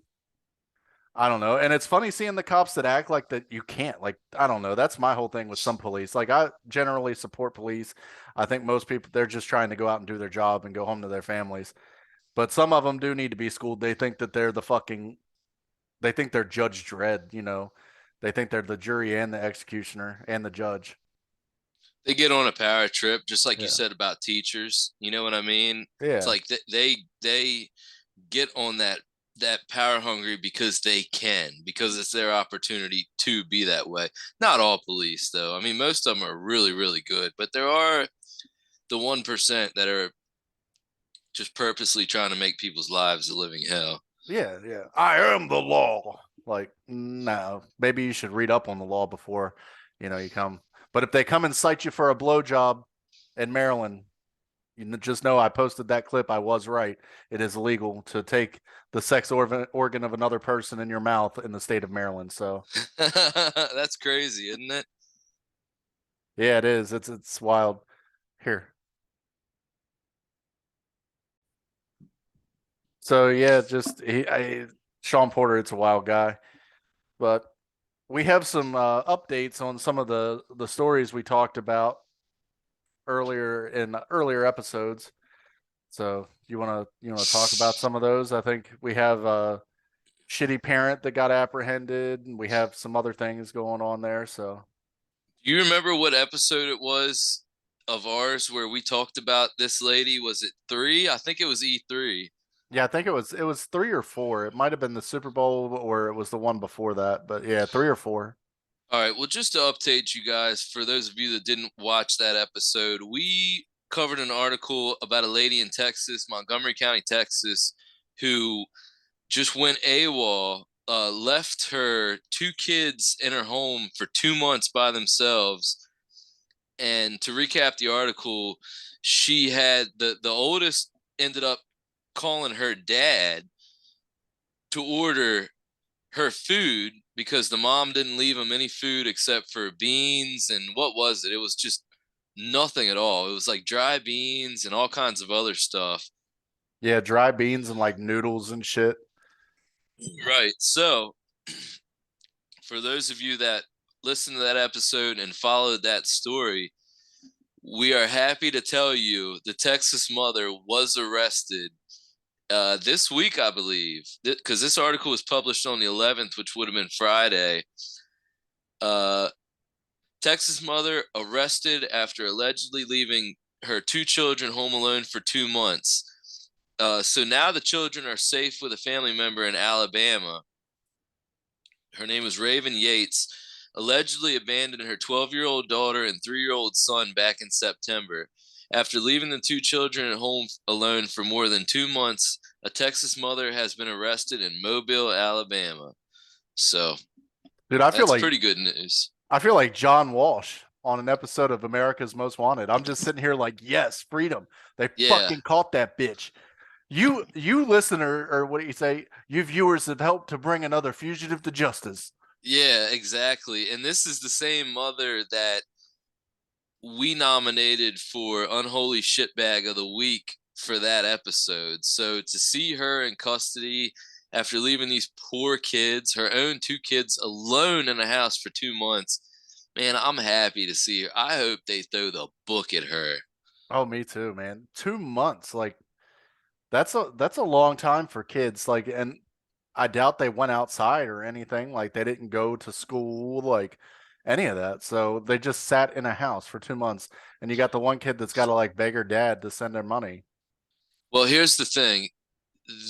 A: I don't know. And it's funny seeing the cops that act like that you can't. Like I don't know. That's my whole thing with some police. Like I generally support police. I think most people they're just trying to go out and do their job and go home to their families. But some of them do need to be schooled. They think that they're the fucking they think they're Judge Dredd. They think they're the jury and the executioner and the judge.
B: They get on a power trip, just like you
A: Yeah.
B: said about teachers. You know what I mean? It's
A: Yeah.
B: like they get on that power hungry because they can, because it's their opportunity to be that way. Not all police though. I mean, most of them are really really good, but there are the 1% that are just purposely trying to make people's lives a living hell.
A: Yeah, yeah. I am the law. Like, no. Maybe you should read up on the law before, you come. But if they come and cite you for a blowjob in Maryland, just know I posted that clip. I was right. It is illegal to take the sex organ of another person in your mouth in the state of Maryland. So,
B: That's crazy, isn't it?
A: yeah, it is. It's wild. Here. So, yeah, Sean Porter, it's a wild guy. But we have some updates on some of the stories we talked about earlier in earlier episodes. So you want to talk about some of those? I think we have a shitty parent that got apprehended, and we have some other things going on there. So
B: Do you remember what episode it was of ours where we talked about this lady? Was it 3? I think it was E3.
A: yeah, I think it was 3 or 4. It might have been the Super Bowl or it was the one before that, but yeah, 3 or 4.
B: All right. Well, just to update you guys, for those of you that didn't watch that episode, we covered an article about a lady in Texas, Montgomery County, Texas, who just went AWOL, left her 2 kids in her home for 2 months by themselves. And to recap the article, she had the oldest ended up calling her dad to order her food because the mom didn't leave him any food except for beans and what was it? It was just nothing at all. It was like dry beans and all kinds of other stuff.
A: Yeah, dry beans and like noodles and shit.
B: Right. So, for those of you that listened to that episode and followed that story, we are happy to tell you the Texas mother was arrested this week, I believe, because this article was published on the 11th, which would have been Friday. Uh, Texas mother arrested after allegedly leaving her 2 children home alone for 2 months. So now the children are safe with a family member in Alabama. Her name was Raven Yates. Allegedly abandoned her 12-year-old daughter and 3-year-old son back in September. After leaving the 2 children at home alone for more than 2 months, a Texas mother has been arrested in Mobile, Alabama. So
A: Dude, I feel
B: that's
A: like
B: pretty good news.
A: I feel like John Walsh on an episode of America's Most Wanted. I'm just sitting here like, yes, freedom. They
B: Yeah.
A: fucking caught that bitch. You listener, or what do you say? You viewers have helped to bring another fugitive to justice.
B: Yeah, exactly. And this is the same mother that we nominated for Unholy Shitbag of the Week for that episode. So to see her in custody after leaving these poor kids, her own two kids, alone in a house for 2 months, man, I'm happy to see her. I hope they throw the book at her.
A: Oh, me too, man. 2 months, like that's a long time for kids. Like, and I doubt they went outside or anything. Like, they didn't go to school, like any of that. So they just sat in a house for 2 months. And you got the one kid that's got to like beg her dad to send her money.
B: Well, here's the thing.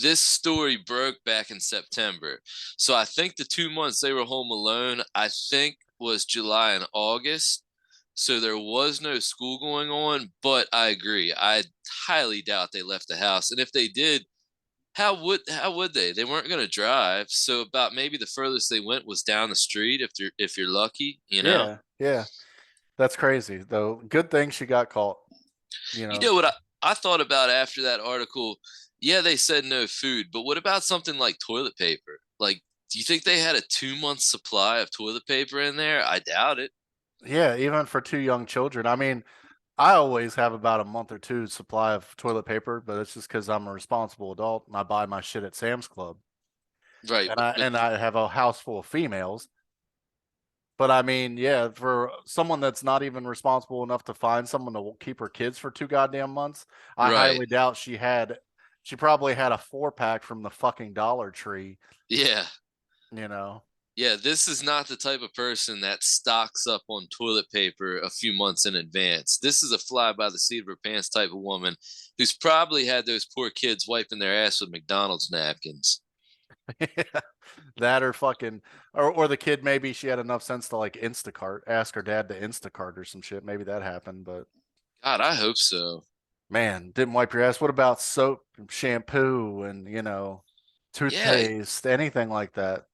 B: This story broke back in September. So I think the 2 months they were home alone, I think was July and August. So there was no school going on, but I agree. I highly doubt they left the house. And if they did, how would they? They weren't going to drive. So about maybe the furthest they went was down the street if you're lucky, you know.
A: Yeah, yeah. That's crazy, though. Good thing she got caught, you
B: You
A: know.
B: know what I thought about after that article? Yeah, they said no food, but what about something like toilet paper? Like, do you think they had a 2 month supply of toilet paper in there? I doubt it.
A: Yeah, even for two young children. I mean, I always have about a month or two supply of toilet paper, but it's just because I'm a responsible adult and I buy my shit at Sam's Club.
B: Right,
A: And
B: but,
A: I
B: but
A: and I have a house full of females. But I mean, yeah, for someone that's not even responsible enough to find someone to keep her kids for 2 goddamn months, I
B: right.
A: highly doubt she probably had a 4 pack from the fucking Dollar Tree,
B: Yeah.
A: you know.
B: Yeah, this is not the type of person that stocks up on toilet paper a few months in advance. This is a fly by the seat of her pants type of woman who's probably had those poor kids wiping their ass with McDonald's napkins.
A: That or fucking or the kid, maybe she had enough sense to like Instacart, ask her dad to Instacart or some shit. Maybe that happened, but
B: God, I hope so.
A: man, didn't wipe your ass. What about soap, shampoo, and
B: Yeah,
A: toothpaste, anything like that?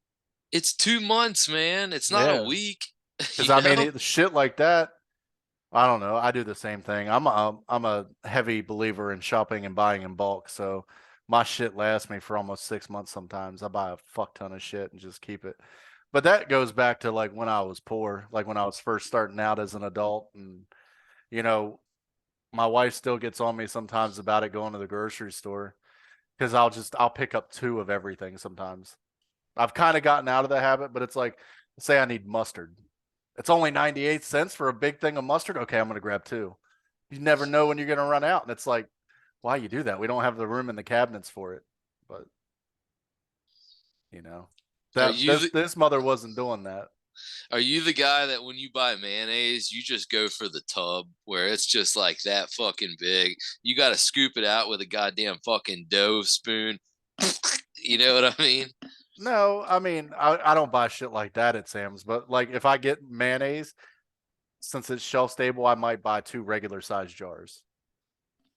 B: it's 2 months, man. It's not a
A: Yeah,
B: week,
A: because
B: you
A: I mean,
B: know?
A: shit like that. I don't know. I do the same thing. I'm a heavy believer in shopping and buying in bulk, so my shit lasts me for almost 6 months sometimes. I buy a fuck ton of shit and just keep it. But that goes back to like when I was poor, like when I was first starting out as an adult, and you know, my wife still gets on me sometimes about it going to the grocery store because I'll pick up two of everything sometimes. I've kind of gotten out of the habit, but it's like, say I need mustard. It's only 98 cents for a big thing of mustard. Okay, I'm going to grab two. You never know when you're going to run out. And it's like, why you do that? We don't have the room in the cabinets for it. But, you know,
B: Are
A: that
B: you
A: this,
B: the
A: this mother wasn't doing that.
B: are you the guy that when you buy mayonnaise, you just go for the tub where it's just like that fucking big? You got to scoop it out with a goddamn fucking dough spoon. You know what I mean?
A: No, I mean, I don't buy shit like that at Sam's, but like if I get mayonnaise, since it's shelf stable, I might buy two regular size jars.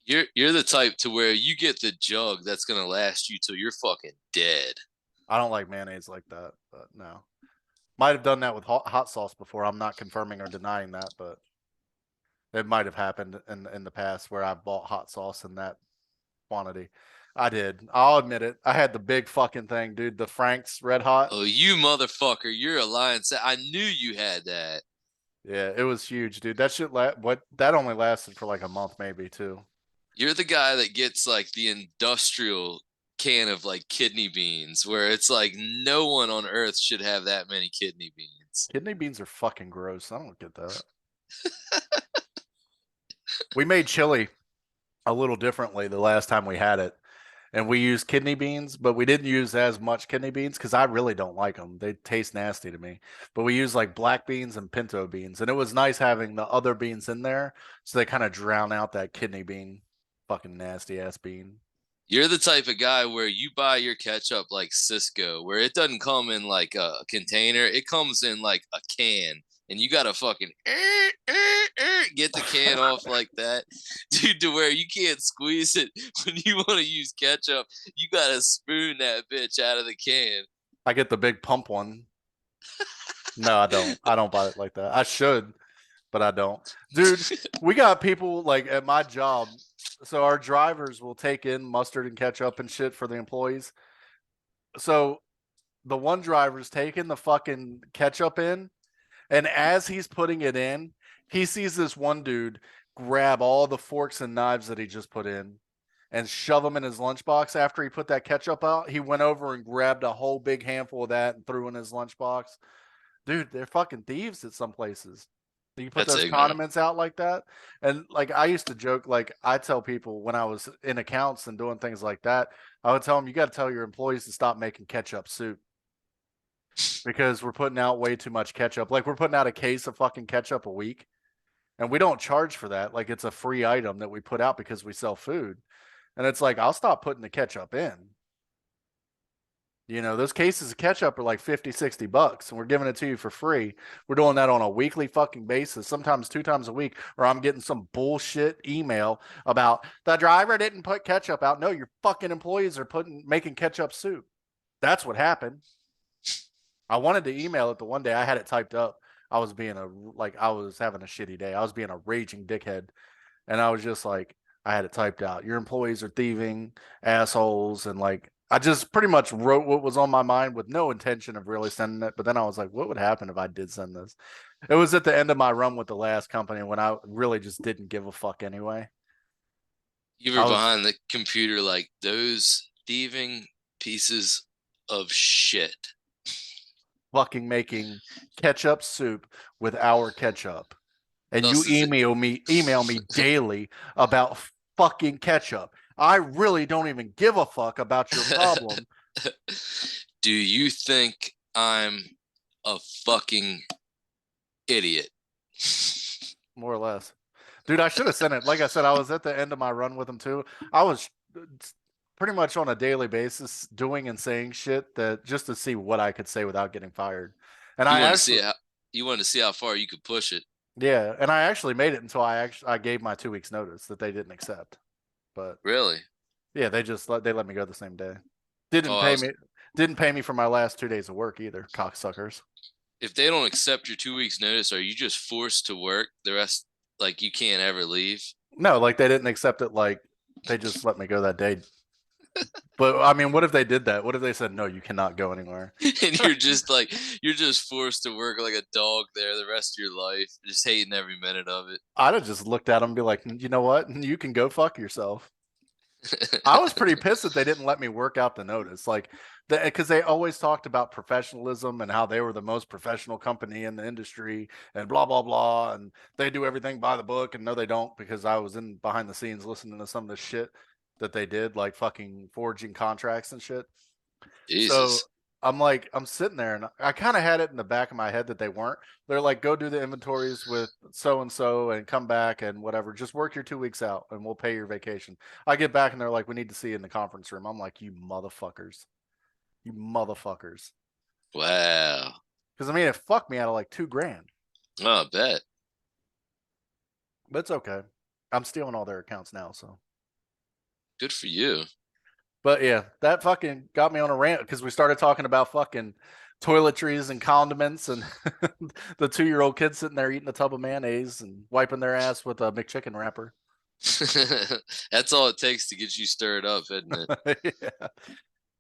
B: You're the type to where you get the jug that's gonna last you till you're fucking dead.
A: I don't like mayonnaise like that, but no. Might have done that with hot sauce before. I'm not confirming or denying that, but it might have happened in the past where I bought hot sauce in that quantity. I did. I'll admit it. I had the big fucking thing, dude. The Frank's Red Hot.
B: Oh, you motherfucker! You're a lion. I knew you had that.
A: Yeah, it was huge, dude. That shit. What that only lasted for like a month, maybe too.
B: You're the guy that gets like the industrial can of like kidney beans, where it's like no one on earth should have that many kidney beans.
A: Kidney beans are fucking gross. I don't get that. We made chili a little differently the last time we had it. And we used kidney beans, but we didn't use as much kidney beans because I really don't like them. They taste nasty to me. But we use like black beans and pinto beans, and it was nice having the other beans in there, so they kind of drown out that kidney bean, fucking nasty ass bean.
B: You're the type of guy where you buy your ketchup like Cisco, where it doesn't come in like a container, it comes in like a can, and you gotta fucking get the can off like that, dude, to where you can't squeeze it when you want to use ketchup. You gotta spoon that bitch out of the can.
A: I get the big pump one. No, I don't. I don't buy it like that. I should, but I don't. Dude, we got people like at my job. So our drivers will take in mustard and ketchup and shit for the employees. So the one driver's taking the fucking ketchup in, and as he's putting it in, he sees this one dude grab all the forks and knives that he just put in and shove them in his lunchbox. After he put that ketchup out, he went over and grabbed a whole big handful of that and threw in his lunchbox. Dude, they're fucking thieves at some places. You put
B: That's
A: those
B: ignorant.
A: condiments out like that. And like I used to joke, like I tell people when I was in accounts and doing things like that, I would tell them, you got to tell your employees to stop making ketchup soup because we're putting out way too much ketchup. Like we're putting out a case of fucking ketchup a week and we don't charge for that. Like it's a free item that we put out because we sell food. And it's like, I'll stop putting the ketchup in. You know, those cases of ketchup are like 50, $60 and we're giving it to you for free. We're doing that on a weekly fucking basis, sometimes 2 times a week, or I'm getting some bullshit email about the driver didn't put ketchup out. No, your fucking employees are making ketchup soup. That's what happened. I wanted to email it the one day I had it typed up. I was being I was having a shitty day. I was being a raging dickhead. And I was just like, I had it typed out. Your employees are thieving assholes. And like, I just pretty much wrote what was on my mind with no intention of really sending it. But then I was like, what would happen if I did send this? It was at the end of my run with the last company when I really just didn't give a fuck anyway.
B: You were
A: I was
B: behind the computer like those thieving pieces of shit.
A: fucking making ketchup soup with our ketchup. And you
B: Dustin's
A: email me daily about fucking ketchup. I really don't even give a fuck about your problem.
B: Do you think I'm a fucking idiot?
A: More or less. Dude, I should have sent it. Like I said, I was at the end of my run with him too. I was pretty much on a daily basis doing and saying shit that just to see what I could say without getting fired. And
B: You
A: I
B: want to see
A: actually,
B: how you wanted to see how far you could push it.
A: yeah, and I actually made it until I gave my 2 weeks notice that they didn't accept. But
B: Really?
A: yeah, they let me go the same day.
B: Oh,
A: Didn't
B: I
A: pay
B: was.
A: me didn't pay me for my last 2 days of work either, cocksuckers.
B: If they don't accept your 2 weeks notice, are you just forced to work the rest? Like you can't ever leave.
A: No, like they didn't accept it. Like they just let me go that day. But I mean, what if they did that? What if they said no, you cannot go anywhere?
B: And you're just forced to work like a dog there the rest of your life, just hating every minute of
A: I'd have just looked at them and be like, you know what? You can go fuck yourself. I was pretty pissed that they didn't let me work out the notice. Like, because they always talked about professionalism and how they were the most professional company in the industry and blah, blah, blah. And they do everything by the book. And no, they don't, because I was in behind the scenes listening to some of the shit that they did, like fucking forging contracts and shit. So
B: Jesus.
A: I'm like, I'm sitting there and I kind of had it in the back of my head that they weren't. They're like, go do the inventories with so and so and come back and whatever. Just work your 2 weeks out and we'll pay your vacation. I get back and they're like, we need to see you in the conference room. I'm like, you motherfuckers. You motherfuckers.
B: Wow.
A: Because I mean, it fucked me out of like 2 grand,
B: Oh, I bet.
A: but it's okay. I'm stealing all their accounts now. So,
B: Good for you.
A: but yeah, that fucking got me on a rant because we started talking about fucking toiletries and condiments and the 2-year-old kid sitting there eating a tub of mayonnaise and wiping their ass with a McChicken wrapper.
B: That's all it takes to get you stirred up, isn't it?
A: Yeah.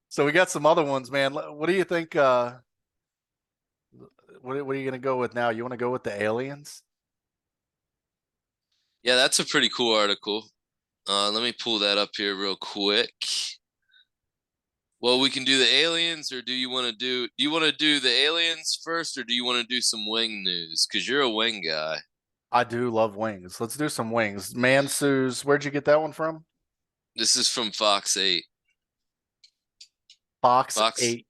A: So we got some other ones, man. What do you think? What are you gonna go with now? You want to go with the aliens?
B: Yeah, that's a pretty cool article. Let me pull that up here real quick. Well, we can do the aliens, or do you want to do the aliens first, or do you want to do some wing news? Because you're a wing guy.
A: I do love wings. Let's do some wings. Mansu's. Where'd you get that one from?
B: This is from Fox 8.
A: Fox
B: Fox,
A: 8.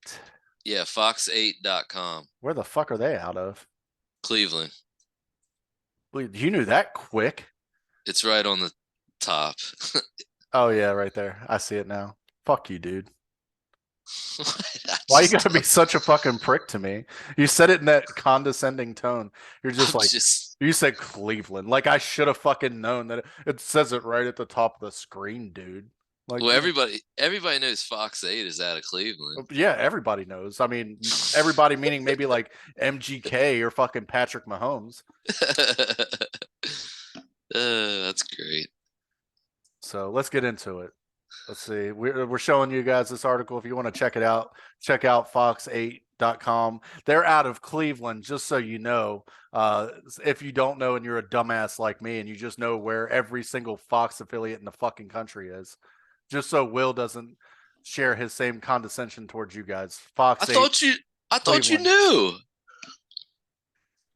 B: yeah, fox8.com.
A: Where the fuck are they out of?
B: Cleveland.
A: You knew that quick.
B: It's right on the top.
A: Oh yeah, right there. I see it now. Fuck you, dude.
B: I
A: Why you
B: just
A: gotta be such a fucking prick to me? You said it in that condescending tone. You're just
B: I'm
A: like,
B: just
A: you said Cleveland. Like I should have fucking known that it says it right at the top of the screen, dude. Like,
B: Well, everybody knows Fox 8 is out of Cleveland.
A: yeah, everybody knows. I mean, everybody meaning maybe like MGK or fucking Patrick Mahomes.
B: That's great.
A: So let's get into it. Let's see. We're showing you guys this article. If you want to check it out, check out fox8.com. They're out of Cleveland, just so you know. If you don't know and you're a dumbass like me and you just know where every single Fox affiliate in the fucking country is, just so Will doesn't share his same condescension towards you guys.
B: I
A: Fox 8,
B: thought you I thought you
A: Cleveland.
B: knew.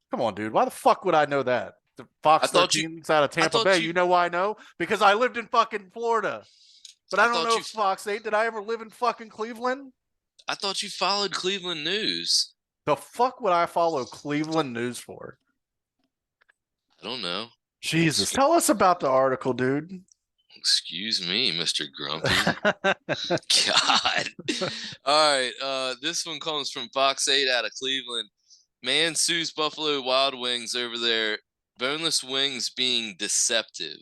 A: Come on, dude. Why the fuck would I know that? The
B: I
A: Fox
B: thought you
A: 13 is out of
B: I
A: Tampa Bay.
B: thought you
A: You know why I know? Because I lived in fucking Florida. But I
B: I
A: don't
B: thought
A: know
B: you
A: if Fox 8. Did I ever live in fucking Cleveland?
B: I thought you followed Cleveland news.
A: The fuck would I follow Cleveland news for?
B: I don't know.
A: Jesus, tell us about the article, dude.
B: Excuse me, Mr. Grumpy. God. All right. This one comes from Fox 8 out of Cleveland. Man sues Buffalo Wild Wings over their boneless wings being deceptive.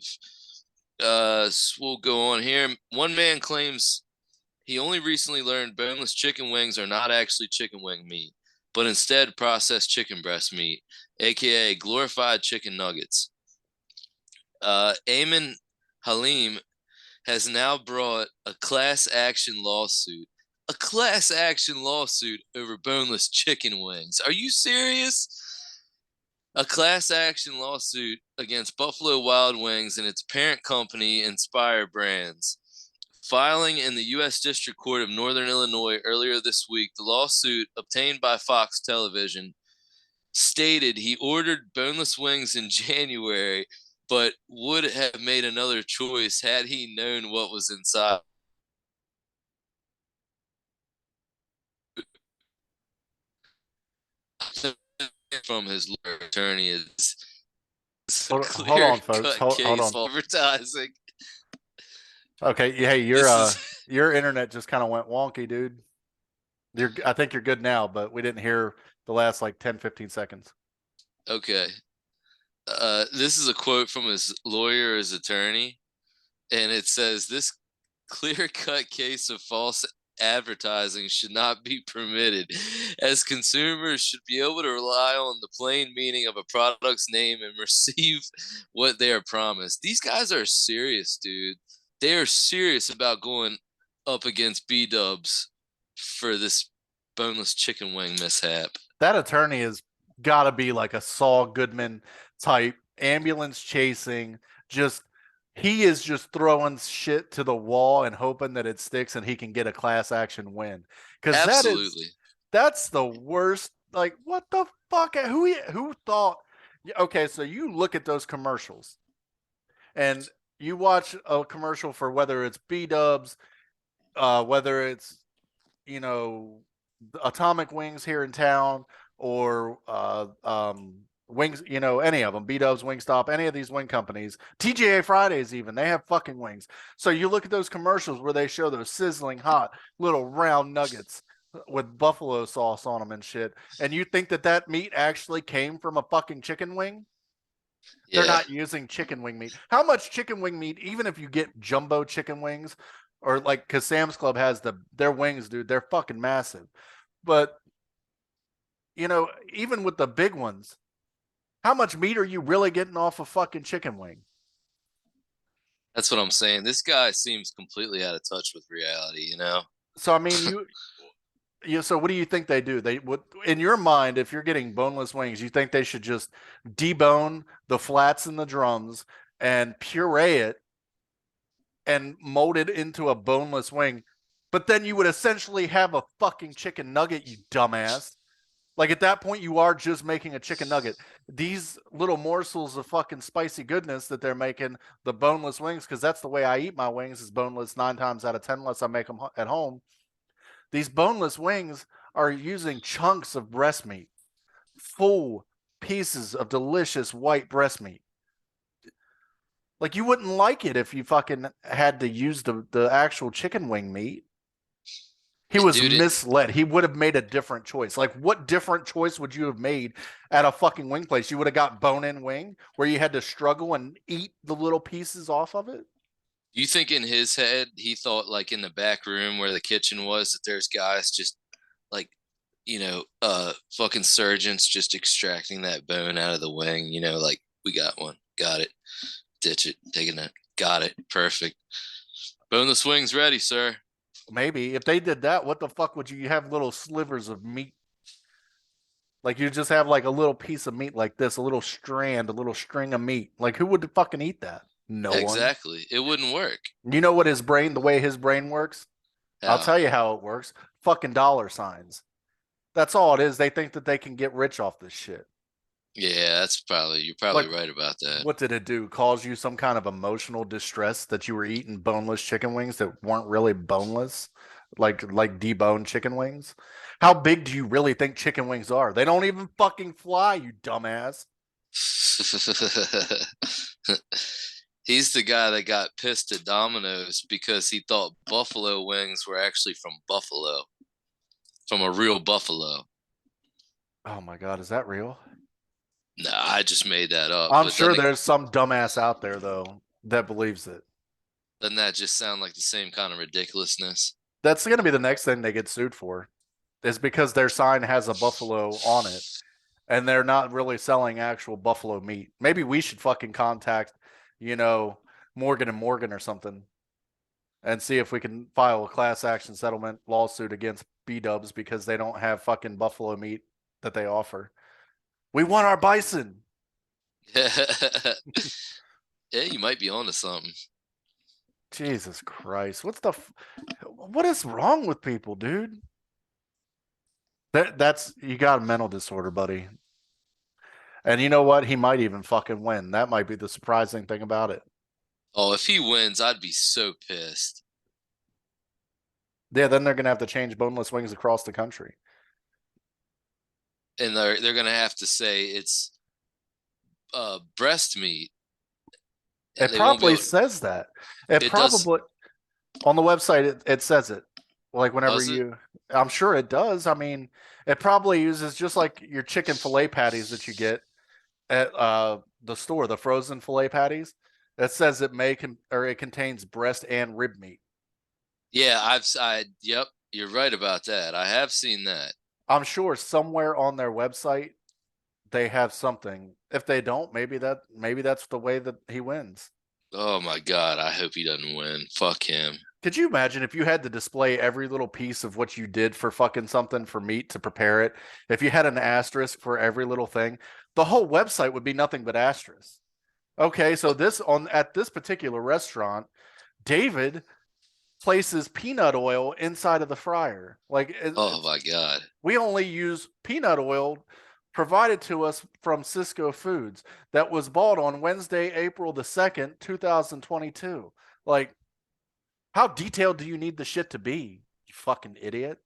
B: We'll go on here. One man claims he only recently learned boneless chicken wings are not actually chicken wing meat, but instead processed chicken breast meat, aka glorified chicken nuggets. Eamon Halim has now brought a class action lawsuit. A class action lawsuit over boneless chicken wings. Are you serious? A class action lawsuit against Buffalo Wild Wings and its parent company, Inspire Brands. Filing in the U.S. District Court of Northern Illinois earlier this week, the lawsuit obtained by Fox Television stated he ordered boneless wings in January, but would have made another choice had he known what was inside. From his lawyer attorney is a
A: Hold
B: clear
A: on, folks.
B: cut
A: Hold
B: case
A: on.
B: of advertising.
A: Okay, hey,
B: This is
A: your internet just kind of went wonky, dude. I think you're good now, but we didn't hear the last like 10, 15 seconds.
B: okay. This is a quote from his lawyer, his attorney, and it says this clear cut case of false advertising should not be permitted, as consumers should be able to rely on the plain meaning of a product's name and receive what they are promised. These guys are serious, dude. They are serious about going up against B Dubs for this boneless chicken wing mishap.
A: That attorney has got to be like a Saul Goodman type, ambulance chasing, just he is just throwing shit to the wall and hoping that it sticks and he can get a class action win. Because
B: Absolutely.
A: that's the worst. Like, what the fuck? Who thought? Okay, so you look at those commercials and you watch a commercial for whether it's B Dubs, whether it's you know Atomic Wings here in town or Wings, any of them, B Dubs, Wingstop, any of these wing companies, TGA Fridays, even they have fucking wings. So you look at those commercials where they show those sizzling hot little round nuggets with buffalo sauce on them and shit, and you think that meat actually came from a fucking chicken wing? They're
B: Yeah.
A: not using chicken wing meat. How much chicken wing meat, even if you get jumbo chicken wings, or like because Sam's Club has their wings, dude, they're fucking massive. But even with the big ones, how much meat are you really getting off a fucking chicken wing?
B: That's what I'm saying. This guy seems completely out of touch with reality, you know?
A: So I mean, so what do you think they do? They would, in your mind, if you're getting boneless wings, you think they should just debone the flats and the drums and puree it and mold it into a boneless wing, but then you would essentially have a fucking chicken nugget, you dumbass. Like at that point, you are just making a chicken nugget. These little morsels of fucking spicy goodness that they're making, the boneless wings, because that's the way I eat my wings, is boneless 9 times out of 10, unless I make them at home. These boneless wings are using chunks of breast meat, full pieces of delicious white breast meat. Like you wouldn't like it if you fucking had to use the actual chicken wing meat. He was
B: Dude,
A: misled. He would have made a different choice. Like, what different choice would you have made at a fucking wing place? You would have got bone-in wing where you had to struggle and eat the little pieces off of it.
B: Do you think in his head he thought like in the back room where the kitchen was that there's guys just like fucking surgeons just extracting that bone out of the wing, like we got one, got it, ditch it, taking it, got it, perfect. Boneless wings ready, sir.
A: Maybe if they did that, what the fuck would you have little slivers of meat? Like you just have like a little piece of meat like this, a little strand, a little string of meat. Like who would fucking eat that? No one.
B: Exactly. It wouldn't work.
A: You know what his brain, the way his brain works? I'll
B: How?
A: tell you how it works. Fucking dollar signs. That's all it is. They think that they can get rich off this shit.
B: Yeah, you're
A: Like,
B: probably right about that.
A: what did it do? Cause you some kind of emotional distress that you were eating boneless chicken wings that weren't really boneless, like deboned chicken wings? How big do you really think chicken wings are? They don't even fucking fly, you dumbass.
B: He's the guy that got pissed at Domino's because he thought buffalo wings were actually from Buffalo, from a real buffalo.
A: Oh my god, is that real?
B: Nah, I just made that up.
A: I'm
B: But
A: sure there's some dumbass out there though that believes it.
B: doesn't that just sound like the same kind of ridiculousness?
A: That's going to be the next thing they get sued for. Is because their sign has a buffalo on it and they're not really selling actual buffalo meat. Maybe we should fucking contact, you know, Morgan and Morgan or something and see if we can file a class action settlement lawsuit against B Dubs because they don't have fucking buffalo meat that they offer. We want our bison.
B: Yeah, you might be onto something.
A: Jesus Christ. What is wrong with people, dude? That's you got a mental disorder, buddy. And you know what? He might even fucking win. That might be the surprising thing about it.
B: Oh, if he wins, I'd be so pissed.
A: Yeah, then they're gonna have to change boneless wings across the country.
B: And they're gonna have to say it's breast meat, and
A: It
B: they won't be
A: probably
B: able.
A: says that. It
B: It does.
A: probably on the website it says it. Like whenever
B: Does it?
A: you I'm sure it does. I mean, it probably uses just like your chicken fillet patties that you get at the store, the frozen fillet patties. It says it contains breast and rib meat.
B: Yeah, yep, you're right about that. I have seen that.
A: I'm sure somewhere on their website they have something. If they don't, maybe that's the way that he wins.
B: Oh my god, I hope he doesn't win. Fuck him.
A: Could you imagine if you had to display every little piece of what you did for fucking something for meat to prepare it? If you had an asterisk for every little thing, the whole website would be nothing but asterisks. Okay, so this on at this particular restaurant, David places peanut oil inside of the fryer.
B: Oh my god.
A: We only use peanut oil provided to us from Cisco Foods that was bought on Wednesday, April the 2nd, 2022. Like, how detailed do you need the shit to be? You fucking idiot.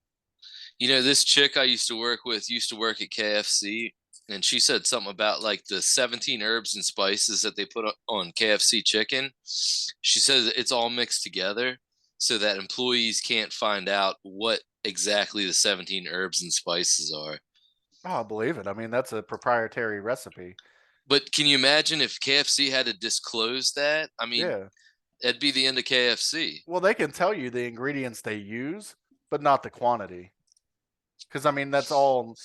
B: This chick I used to work with used to work at KFC, and she said something about like the 17 herbs and spices that they put on KFC chicken. She says it's all mixed together so that employees can't find out what exactly the 17 herbs and spices are.
A: Oh, I believe it. I mean, that's a proprietary recipe.
B: But can you imagine if KFC had to disclose that? I mean,
A: Yeah.
B: that'd be the end of KFC.
A: Well, they can tell you the ingredients they use, but not the quantity. Because, I mean, that's all.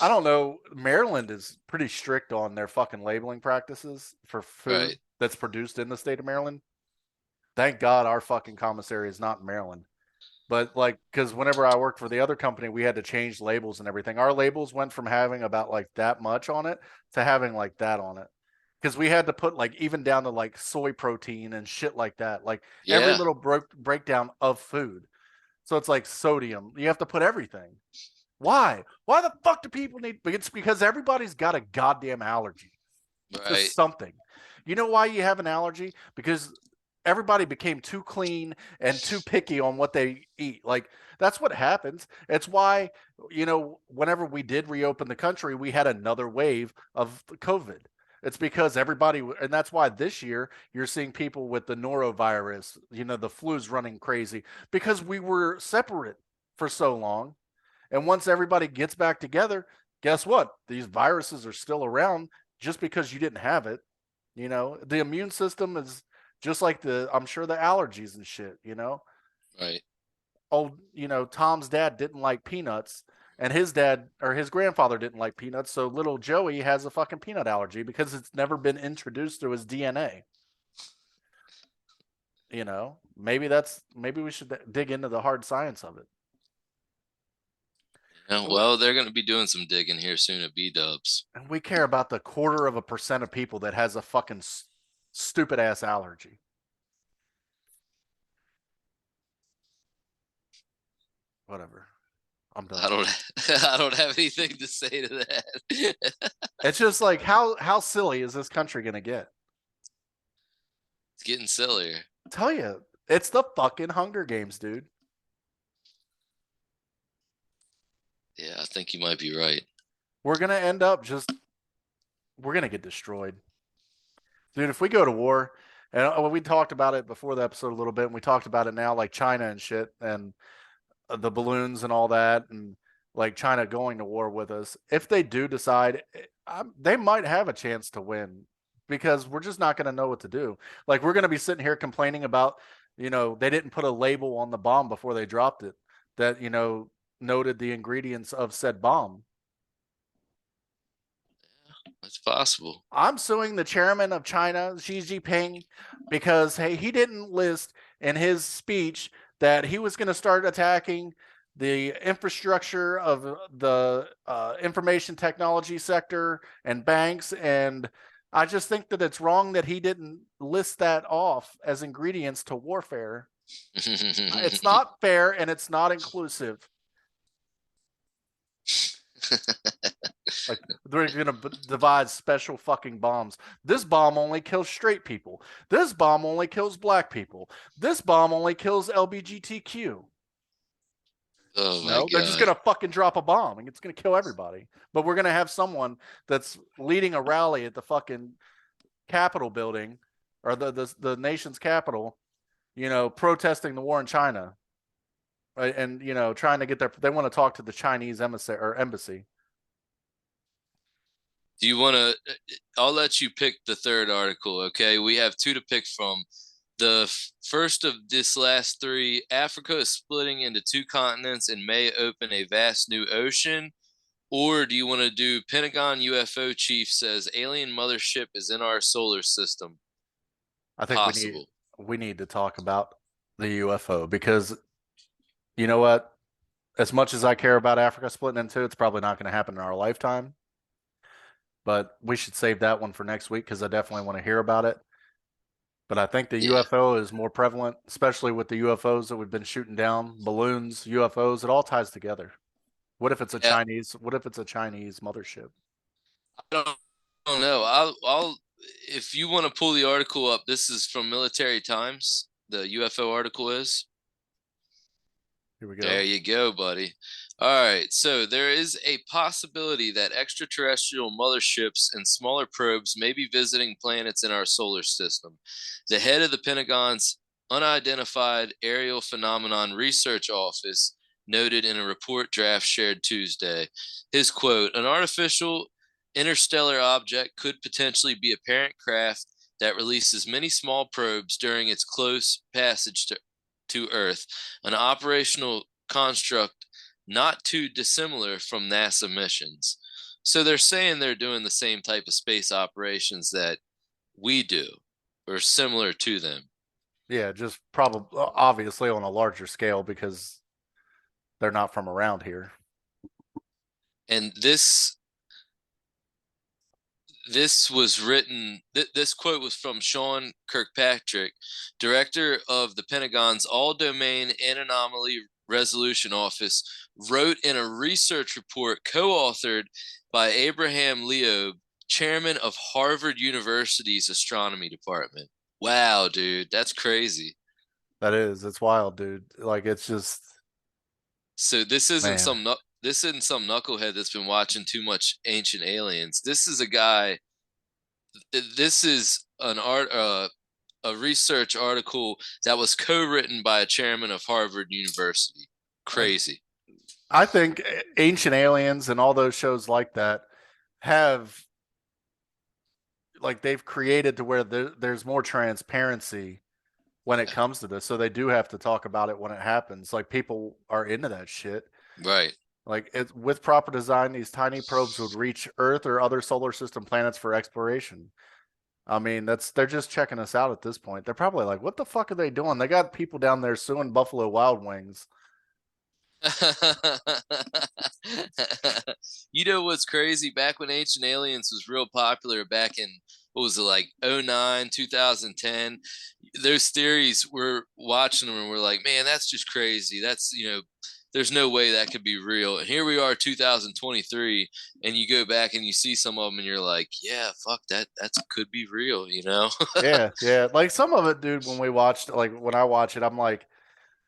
A: I don't know. Maryland is pretty strict on their fucking labeling practices for food
B: Right.
A: that's produced in the state of Maryland. Thank God our fucking commissary is not in Maryland. But like, because whenever I worked for the other company, we had to change labels and everything. Our labels went from having about like that much on it to having like that on it. Because we had to put like even down to like soy protein and shit like that, like every
B: Yeah.
A: little breakdown of food. So it's like sodium. You have to put everything. Why? Why the fuck do people need? It's because everybody's got a goddamn allergy to
B: Right.
A: something. You know why you have an allergy? Because everybody became too clean and too picky on what they eat. Like that's what happens. It's why, whenever we did reopen the country, we had another wave of COVID. It's because everybody, and that's why this year you're seeing people with the norovirus, the flu's running crazy because we were separate for so long. And once everybody gets back together, guess what? These viruses are still around just because you didn't have it. The immune system is Just like I'm sure the allergies and shit,
B: Right.
A: Oh, Tom's dad didn't like peanuts, and his dad or his grandfather didn't like peanuts, so little Joey has a fucking peanut allergy because it's never been introduced through his DNA. Maybe we should dig into the hard science of it.
B: Yeah, well, they're going to be doing some digging here soon at B Dubs.
A: And we care about the 1/4% of people that has a fucking stupid ass allergy. Whatever. I'm done.
B: I don't I don't have anything to say to that.
A: It's just like how silly is this country gonna get?
B: It's getting sillier.
A: I tell you, it's the fucking Hunger Games, dude.
B: Yeah, I think you might be right.
A: We're gonna end up we're gonna get destroyed, dude. If we go to war, and we talked about it before the episode a little bit, and we talked about it now, like China and shit, and the balloons and all that, and like China going to war with us. If they do decide, they might have a chance to win because we're just not going to know what to do. Like we're going to be sitting here complaining about, they didn't put a label on the bomb before they dropped it that, noted the ingredients of said bomb.
B: It's possible.
A: I'm suing the chairman of China, Xi Jinping, because hey, he didn't list in his speech that he was going to start attacking the infrastructure of the information technology sector and banks. And I just think that it's wrong that he didn't list that off as ingredients to warfare. It's not fair and it's not inclusive. Like they're gonna divide special fucking bombs. This bomb only kills straight people. This bomb only kills black people. This bomb only kills LBGTQ.
B: Oh my
A: No, they're just
B: god.
A: gonna fucking drop a bomb and it's gonna kill everybody. But we're gonna have someone that's leading a rally at the fucking Capitol building or the nation's capital, protesting the war in China, right? And trying to get they want to talk to the Chinese emissary or embassy.
B: Do you want to? I'll let you pick the third article. Okay, we have two to pick from. The first of this last three: Africa is splitting into two continents and may open a vast new ocean. Or do you want to do Pentagon UFO chief says alien mothership is in our solar system?
A: I think
B: Possible.
A: we need to talk about the UFO because you know what? As much as I care about Africa splitting in two, it's probably not going to happen in our lifetime. But we should save that one for next week because I definitely want to hear about it. But I think the
B: Yeah.
A: UFO is more prevalent, especially with the UFOs that we've been shooting down, balloons, UFOs. It all ties together.
B: Yeah.
A: What if it's a Chinese mothership?
B: I don't know. I'll if you want to pull the article up. This is from Military Times. The UFO article is.
A: Here we
B: There
A: go.
B: you go, buddy. All right. So there is a possibility that extraterrestrial motherships and smaller probes may be visiting planets in our solar system. The head of the Pentagon's Unidentified Aerial Phenomenon Research Office noted in a report draft shared Tuesday. His quote: an artificial interstellar object could potentially be a parent craft that releases many small probes during its close passage to Earth, an operational construct not too dissimilar from NASA missions. So they're saying they're doing the same type of space operations that we do or similar to them.
A: Yeah, just probably obviously on a larger scale because they're not from around here.
B: And this was written this quote was from Sean Kirkpatrick, director of the Pentagon's All Domain and Anomaly Resolution Office, wrote in a research report co-authored by Abraham Leob, chairman of Harvard University's astronomy department. Wow, dude, that's crazy.
A: It's wild, dude. Like it's just
B: So
A: man.
B: this isn't some knucklehead that's been watching too much Ancient Aliens. This is a guy. This is a research article that was co-written by a chairman of Harvard University. Crazy.
A: I think Ancient Aliens and all those shows like that have like they've created to where there's more transparency when it comes to this. So they do have to talk about it when it happens. Like people are into that shit.
B: Right.
A: Like with proper design, these tiny probes would reach Earth or other solar system planets for exploration. I mean, they're just checking us out at this point. They're probably like, what the fuck are they doing? They got people down there suing Buffalo Wild Wings.
B: You know what's crazy? Back when Ancient Aliens was real popular, back in what was it, like 09, 2010, those theories, we're watching them and we're like, man, that's just crazy. That's, there's no way that could be real. And here we are, 2023, and you go back and you see some of them and you're like, yeah, fuck that. That could be real, you know?
A: Yeah, yeah. Like some of it, dude, when we watched, like when I watch it, I'm like,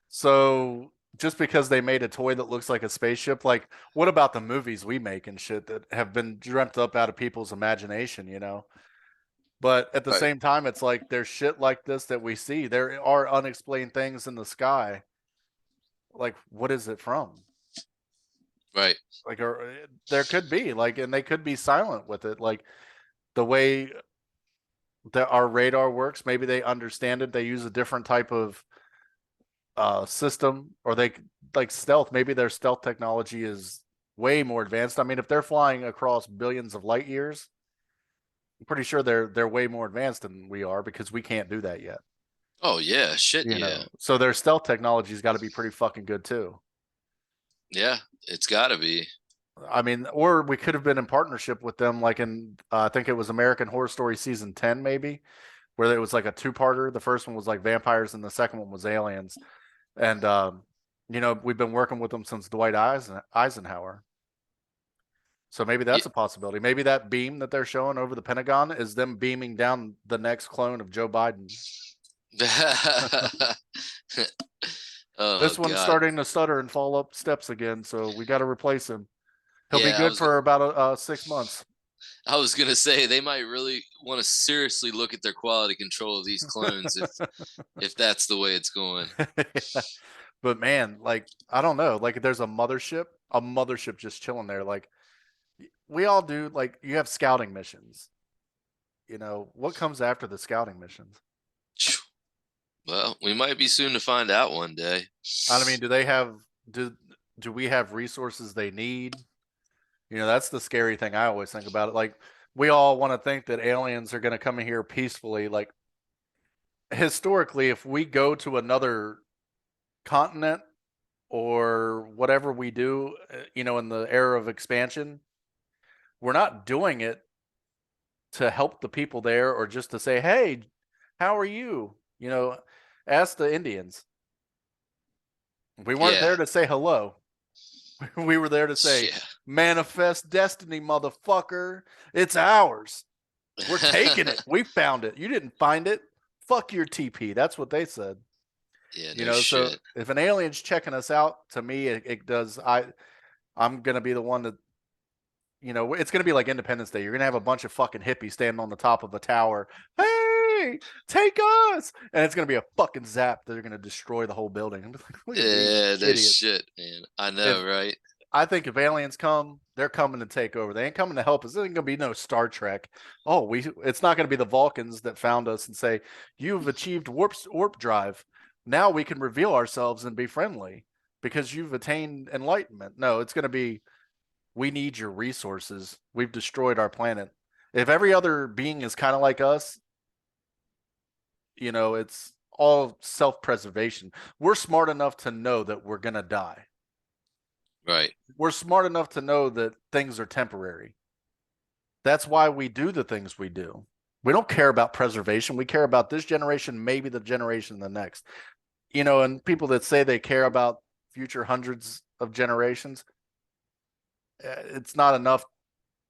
A: so just because they made a toy that looks like a spaceship, like what about the movies we make and shit that have been dreamt up out of people's imagination, you know? But at the
B: Right.
A: same time, it's like there's shit like this that we see. There are unexplained things in the sky. Like, what is it from?
B: Right.
A: Like, or there could be like, and they could be silent with it. Like the way that our radar works, maybe they understand it. They use a different type of system, or they like stealth. Maybe their stealth technology is way more advanced. I mean, if they're flying across billions of light years, I'm pretty sure they're way more advanced than we are because we can't do that yet.
B: Oh, yeah. Shit.
A: You
B: Yeah.
A: know, so their stealth technology's got to be pretty fucking good too.
B: Yeah. It's got to be.
A: I mean, or we could have been in partnership with them, like in I think it was American Horror Story season 10, maybe, where it was like a two-parter. The first one was like vampires, and the second one was aliens. And you know, we've been working with them since Dwight Eisenhower. So maybe that's a possibility. Maybe that beam that they're showing over the Pentagon is them beaming down the next clone of Joe Biden.
B: Oh
A: This one's
B: God.
A: starting to stutter and fall up steps again, so we got to replace him. He'll be
B: Yeah,
A: good for about 6 months.
B: I was gonna say they might really want to seriously look at their quality control of these clones if that's the way it's going.
A: Yeah. But man, like I don't know, like there's a mothership just chilling there. Like we all do. Like you have scouting missions. You know what comes after the scouting missions?
B: Well, we might be soon to find out one day.
A: I mean, do they have do we have resources they need? You know, that's the scary thing I always think about it. Like we all want to think that aliens are going to come in here peacefully. Like historically, if we go to another continent or whatever we do, you know, in the era of expansion, we're not doing it to help the people there or just to say, "Hey, how are you?" You know, ask the Indians. We weren't
B: Yeah.
A: there to say hello. We were there to say, "Manifest destiny, motherfucker. It's ours. We're taking
B: Yeah.
A: it. We found it. You didn't find it. Fuck your TP." That's what they said.
B: Yeah,
A: You
B: no
A: know, so
B: shit.
A: if an alien's checking us out, to me, it does. I'm gonna be the one that, you know, it's gonna be like Independence Day. You're gonna have a bunch of fucking hippies standing on the top of a tower. Hey, take us! And it's gonna be a fucking zap. They're gonna destroy the whole building. I'm like, look at these
B: Yeah, no
A: idiots.
B: shit, man. I
A: If
B: know, right?
A: I think if aliens come, they're coming to take over. They ain't coming to help us. It ain't gonna be no Star Trek. Oh, it's not gonna be the Vulcans that found us and say, "You've achieved warp drive. Now we can reveal ourselves and be friendly because you've attained enlightenment." No, it's gonna be, "We need your resources. We've destroyed our planet." If every other being is kind of like us, you know, it's all self-preservation. We're smart enough to know that we're gonna die.
B: Right.
A: We're smart enough to know that things are temporary. That's why we do the things we do. We don't care about preservation. We care about this generation, maybe the generation the next. You know, and people that say they care about future hundreds of generations, it's not enough.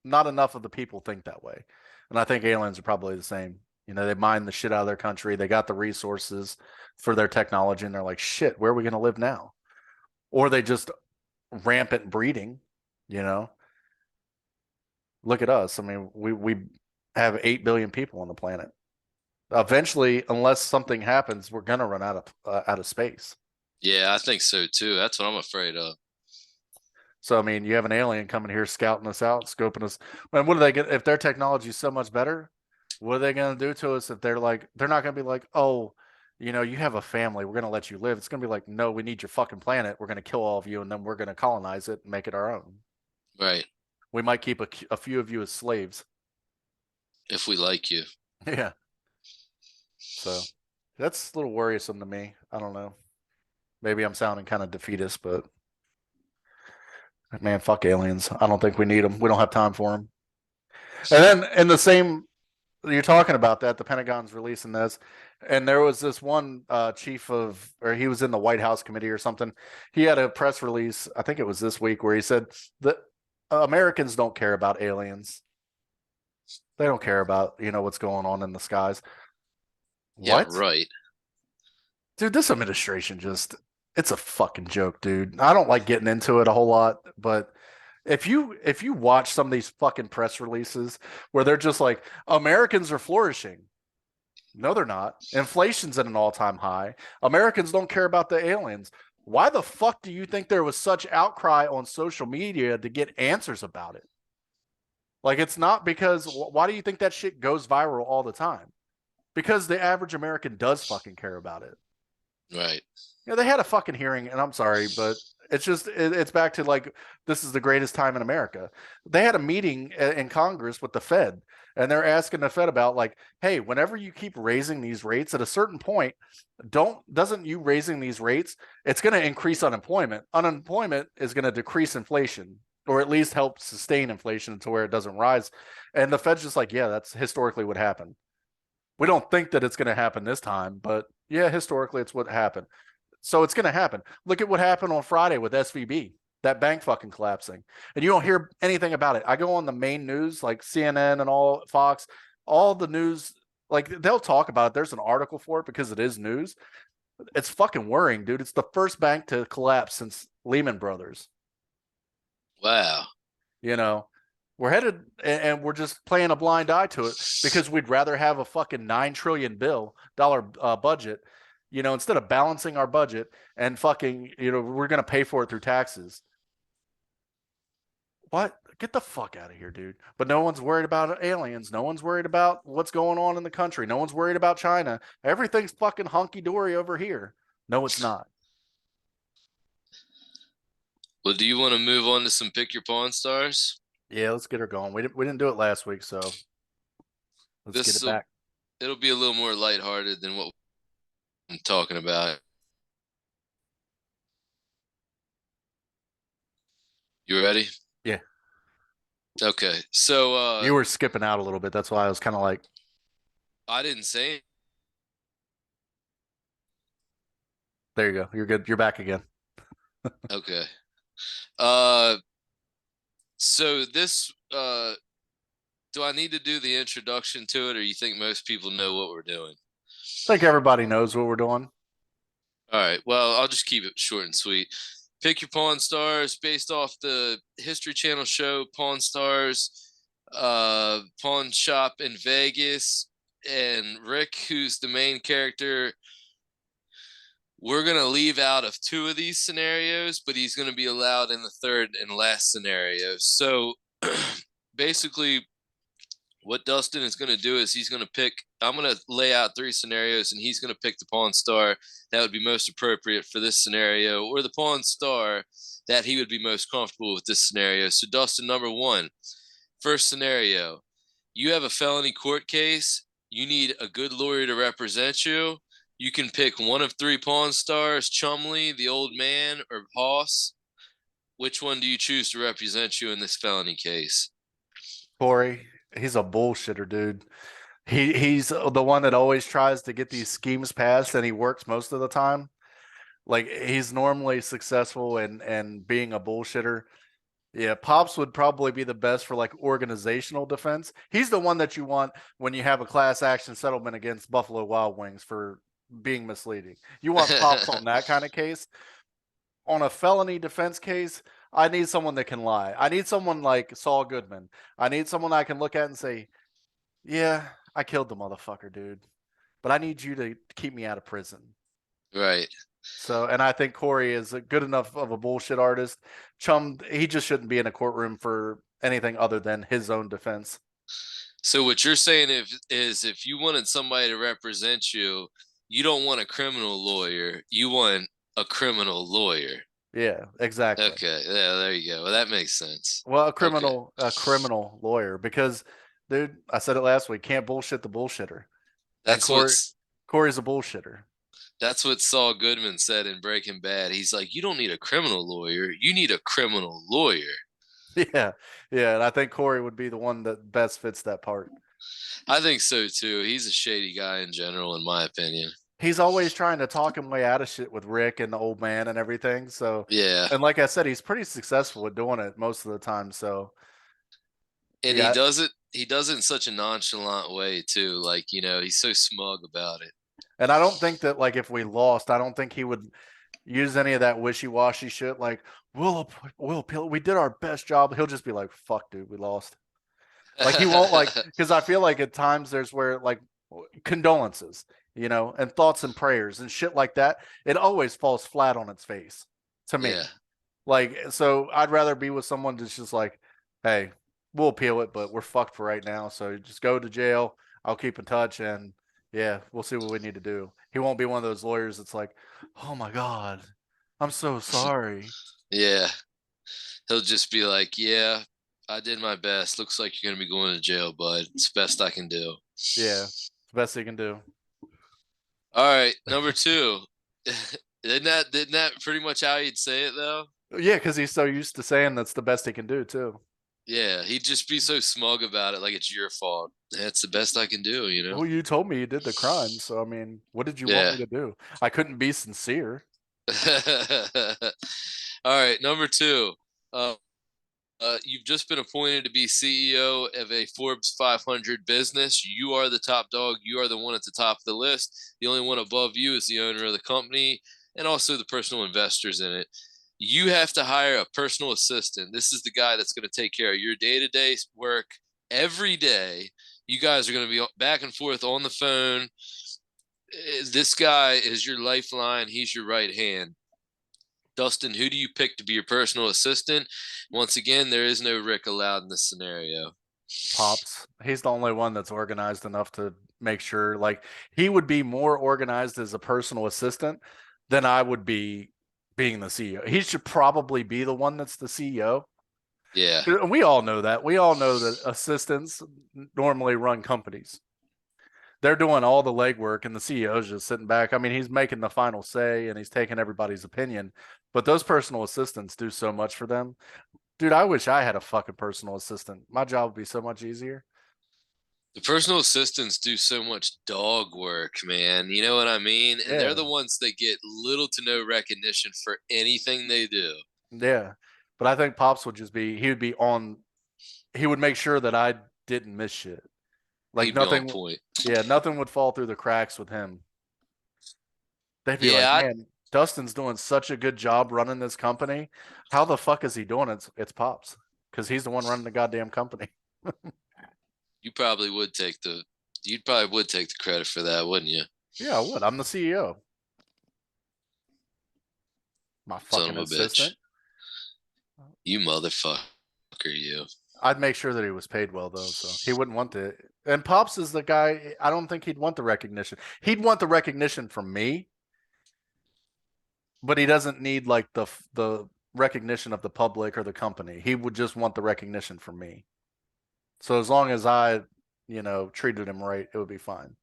A: Not enough of the people think that way. And I think aliens are probably the same. You know, they mine the shit out of their country. They got the resources for their technology, and they're like, shit, where are we going to live now? Or they just rampant breeding, you know, look at us. I mean, we have 8 billion people on the planet. Eventually, unless something happens, we're gonna run out of space.
B: Yeah, I think so too. That's what I'm afraid of.
A: So I mean, you have an alien coming here scouting us out, scoping us. And what do they get if their technology is so much better? What are they going to do to us if they're like, they're not going to be like, oh, you have a family. We're going to let you live. It's going to be like, no, we need your fucking planet. We're going to kill all of you and then we're going to colonize it and make it our own.
B: Right.
A: We might keep a few of you as slaves.
B: If we like you.
A: Yeah. So that's a little worrisome to me. I don't know. Maybe I'm sounding kind of defeatist, but man, fuck aliens. I don't think we need them. We don't have time for them. And then in the same, you're talking about that, the Pentagon's releasing this, and there was this one chief of, or he was in the White House committee or something. He had a press release, I think it was this week, where he said that Americans don't care about aliens. They don't care about what's going on in the skies.
B: Yeah,
A: What?
B: right.
A: Dude, this administration just it's a fucking joke, dude. I don't like getting into it a whole lot, but if you watch some of these fucking press releases where they're just like Americans are flourishing. No, they're not. Inflation's at an all-time high. Americans don't care about the aliens. Why the fuck do you think there was such outcry on social media to get answers about it? Like it's not because why do you think that shit goes viral all the time? Because the average American does fucking care about it.
B: Right.
A: They had a fucking hearing, and I'm sorry, but it's back to like this is the greatest time in America. They had a meeting in Congress with the Fed, and they're asking the Fed about like, hey, whenever you keep raising these rates, at a certain point, doesn't you raising these rates, it's going to increase unemployment. Unemployment is going to decrease inflation, or at least help sustain inflation to where it doesn't rise. And the Fed's just like, yeah, that's historically what happened. We don't think that it's going to happen this time, but yeah, historically, it's what happened. So it's going to happen. Look at what happened on Friday with SVB, that bank fucking collapsing. And you don't hear anything about it. I go on the main news, like CNN and all, Fox, all the news, like they'll talk about it. There's an article for it because it is news. It's fucking worrying, dude. It's the first bank to collapse since Lehman Brothers.
B: Wow.
A: You know, we're headed and we're just playing a blind eye to it because we'd rather have a fucking $9 trillion budget, instead of balancing our budget and fucking, we're going to pay for it through taxes. What? Get the fuck out of here, dude. But no one's worried about aliens. No one's worried about what's going on in the country. No one's worried about China. Everything's fucking hunky dory over here. No, it's not.
B: Well, do you want to move on to some pick your pawn stars?
A: Yeah, let's get her going. We didn't do it last week, so let's get
B: This
A: it
B: will
A: back.
B: it'll be a little more lighthearted than what I'm talking about. You ready?
A: Yeah.
B: Okay. So
A: You were skipping out a little bit. That's why I was kind of like,
B: I didn't say
A: there you go. You're good. You're back again.
B: okay. Uh so this do I need to do the introduction to it, or you think most people know what we're doing?
A: I think everybody knows what we're doing.
B: All right. Well, I'll just keep it short and sweet. Pick your Pawn Stars based off the History Channel show Pawn Stars, Pawn Shop in Vegas, and Rick, who's the main character. We're going to leave out of two of these scenarios, but he's going to be allowed in the third and last scenario. So basically, what Dustin is going to do is he's going to pick. I'm going to lay out three scenarios, and he's going to pick the pawn star that would be most appropriate for this scenario, or the pawn star that he would be most comfortable with this scenario. So, Dustin, number one, first scenario: you have a felony court case. You need a good lawyer to represent you. You can pick one of three pawn stars: Chumley, the old man, or Hoss. Which one do you choose to represent you in this felony case?
A: Corey, he's a bullshitter, dude. He's the one that always tries to get these schemes passed, and he works most of the time. Like he's normally successful and being a bullshitter. Yeah, Pops would probably be the best for like organizational defense. He's the one that you want when you have a class action settlement against Buffalo Wild Wings for being misleading. You want Pops on that kind of case. On a felony defense case, I need someone that can lie. I need someone like Saul Goodman. I need someone I can look at and say, yeah, I killed the motherfucker, dude. But I need you to keep me out of prison.
B: Right.
A: So, and I think Corey is a good enough of a bullshit artist. Chum, he just shouldn't be in a courtroom for anything other than his own defense.
B: So what you're saying if you wanted somebody to represent you, you don't want a criminal lawyer. You want a criminal lawyer.
A: Yeah, exactly.
B: Okay. Yeah, there you go. Well, that makes sense.
A: Well,
B: Okay.
A: a criminal lawyer, because, dude, I said it last week. Can't bullshit the bullshitter, and
B: That's what's
A: Corey's a bullshitter.
B: that's what Saul Goodman said in Breaking Bad. He's like, you don't need a criminal lawyer. You need a criminal lawyer.
A: Yeah, yeah, and I think Corey would be the one that best fits that part.
B: I think so too. He's a shady guy in general, in my opinion.
A: He's always trying to talk him way out of shit with Rick and the old man and everything. So,
B: Yeah.
A: and like I said, he's pretty successful at doing it most of the time. So,
B: And
A: yeah,
B: he does it in such a nonchalant way too. Like, he's so smug about it.
A: and I don't think that, like, if we lost, I don't think he would use any of that wishy-washy shit. Like, we'll appeal. We did our best job. He'll just be like, "Fuck, dude, we lost." Like, he won't, like, because I feel like at times there's where, like, condolences, and thoughts and prayers and shit like that. It always falls flat on its face to
B: Yeah.
A: me. Like, so I'd rather be with someone that's just like, "Hey, we'll appeal it, but we're fucked for right now. So just go to jail. I'll keep in touch, and yeah, we'll see what we need to do." He won't be one of those lawyers that's like, "Oh my God, I'm so sorry."
B: Yeah. He'll just be like, yeah, I did my best. Looks like you're going to be going to jail, bud. It's the best I can do.
A: Yeah, it's the best he can do.
B: All right. Number two. Didn't that pretty much how you'd say it though?
A: Yeah, because he's so used to saying that's the best he can do too.
B: Yeah. He'd just be so smug about it. Like it's your fault. That's the best I can do.
A: Well, you told me you did the crime, so I mean, what did you want
B: Yeah.
A: me to do? I couldn't be sincere.
B: All right. Number two. Uh, you've just been appointed to be CEO of a Forbes 500 business. You are the top dog. You are the one at the top of the list. The only one above you is the owner of the company and also the personal investors in it. You have to hire a personal assistant. This is the guy that's going to take care of your day to day work every day. You guys are going to be back and forth on the phone. This guy is your lifeline. He's your right hand. Dustin, who do you pick to be your personal assistant? Once again, there is no Rick allowed in this scenario.
A: Pops. He's the only one that's organized enough to make sure, like, he would be more organized as a personal assistant than I would be being the CEO. He should probably be the one that's the CEO.
B: Yeah.
A: We all know that. We all know that assistants normally run companies. They're doing all the legwork, and the CEO's just sitting back. I mean, he's making the final say and he's taking everybody's opinion, but those personal assistants do so much for them. Dude, I wish I had a fucking personal assistant. My job would be so much easier.
B: The personal assistants do so much dog work, man. You know what I mean? And they're
A: Yeah.
B: the ones that get little to no recognition for anything they do.
A: Yeah. But I think Pops would just be, he would be on, he would make sure that I didn't miss shit. Like
B: He'd be on
A: nothing,
B: point.
A: yeah, nothing would fall through the cracks with him. They'd be like,
B: Yeah,
A: "Man, Dustin's doing such a good job running this company. How the fuck is he doing it?" It's Pops, because he's the one running the goddamn company.
B: you probably would take the you probably would take the credit for that, wouldn't you?
A: Yeah, what? I'm the CEO. My
B: Son
A: fucking
B: of a bitch.
A: assistant.
B: You motherfucker, you.
A: I'd make sure that he was paid well though, so he wouldn't want the. And Pops is the guy. I don't think he'd want the recognition. He'd want the recognition from me, but he doesn't need, like, the recognition of the public or the company. He would just want the recognition from me. So as long as I, treated him right, it would be fine.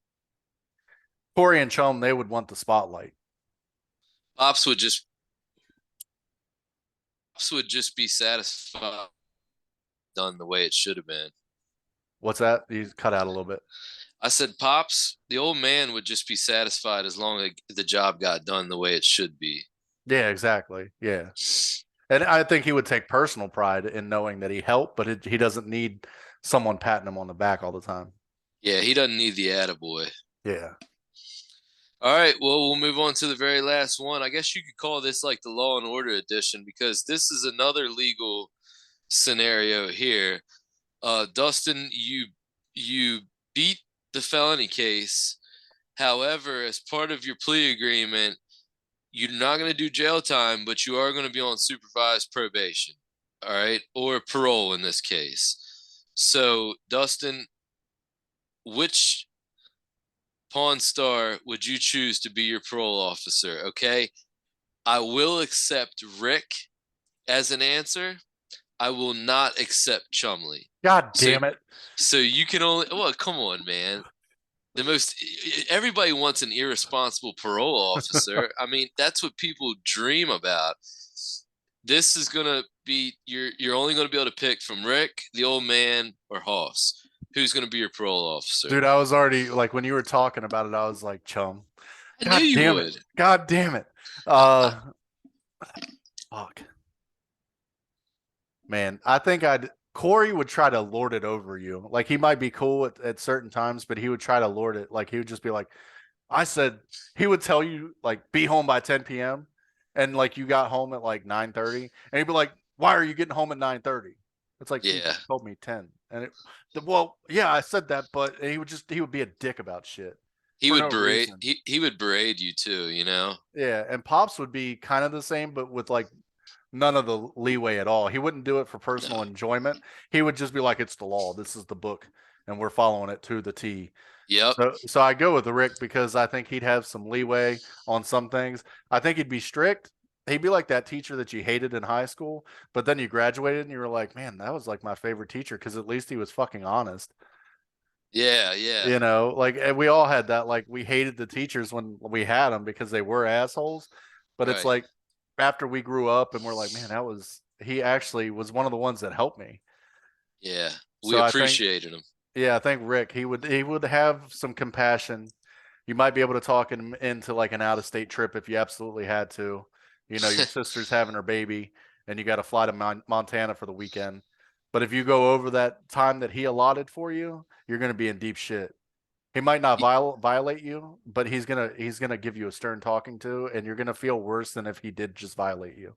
A: Corey and Chum, they would want the spotlight.
B: Pops would just be satisfied done the way it should have been.
A: What's that? You cut out a little bit.
B: I said, Pops, the old man would just be satisfied as long as the job got done the way it should be.
A: Yeah, exactly. Yeah. And I think he would take personal pride in knowing that he helped, but he doesn't need someone patting him on the back all the time.
B: Yeah, he doesn't need the attaboy.
A: Yeah.
B: All right, well, we'll move on to the very last one. I guess you could call this like the Law and Order edition because this is another legal scenario here. Dustin, you beat the felony case. However, as part of your plea agreement, you're not going to do jail time, but you are going to be on supervised probation. All right, or parole in this case. So, Dustin, which Pawn Star would you choose to be your parole officer? Okay. I will accept Rick as an answer. I will not accept Chumley.
A: God
B: So
A: damn it.
B: so you can only, well, come on, man. The most, everybody wants an irresponsible parole officer. I mean, that's what people dream about. This is gonna be, you're only gonna be able to pick from Rick, the old man, or Hoss. Who's gonna be your parole officer?
A: Dude, I was already like when you were talking about it, I was like, chum.
B: I knew
A: God
B: you
A: damn it.
B: would.
A: God damn it.
B: I,
A: Uh fuck. Man, I think I'd Corey would try to lord it over you. Like he might be cool at certain times, but he would try to lord it. Like he would just be like, I said he would tell you like be home by 10 p.m. and like you got home at like 9:30 and he'd be like, why are you getting home at 9:30? It's like, dude,
B: yeah,
A: you told me 10. And well, yeah, I said that, but he would be a dick about shit
B: he
A: for
B: would
A: no
B: berate.
A: reason.
B: He would berate you too. You know.
A: Yeah, and Pops would be kind of the same, but with like none of the leeway at all. He wouldn't do it for
B: No.
A: personal enjoyment. He would just be like, "It's the law. This is the book, and we're following it to the T."
B: Yep.
A: So I go with Rick because I think he'd have some leeway on some things. I think he'd be strict. He'd be like that teacher that you hated in high school, but then you graduated and you were like, "Man, that was like my favorite teacher because at least he was fucking honest."
B: Yeah. Yeah.
A: You know, like and we all had that. Like we hated the teachers when we had them because they were assholes. But it's
B: Right.
A: like after we grew up and we're like, man, that was he actually was one of the ones that helped me.
B: Yeah. We
A: So I think,
B: appreciated him.
A: yeah, I think Rick, he would have some compassion. You might be able to talk him into like an out of state trip if you absolutely had to. You know, your sister's having her baby and you got to fly to Montana for the weekend. But if you go over that time that he allotted for you, you're going to be in deep shit. He might not violate you, but he's gonna give you a stern talking to, and you're gonna feel worse than if he did just violate you.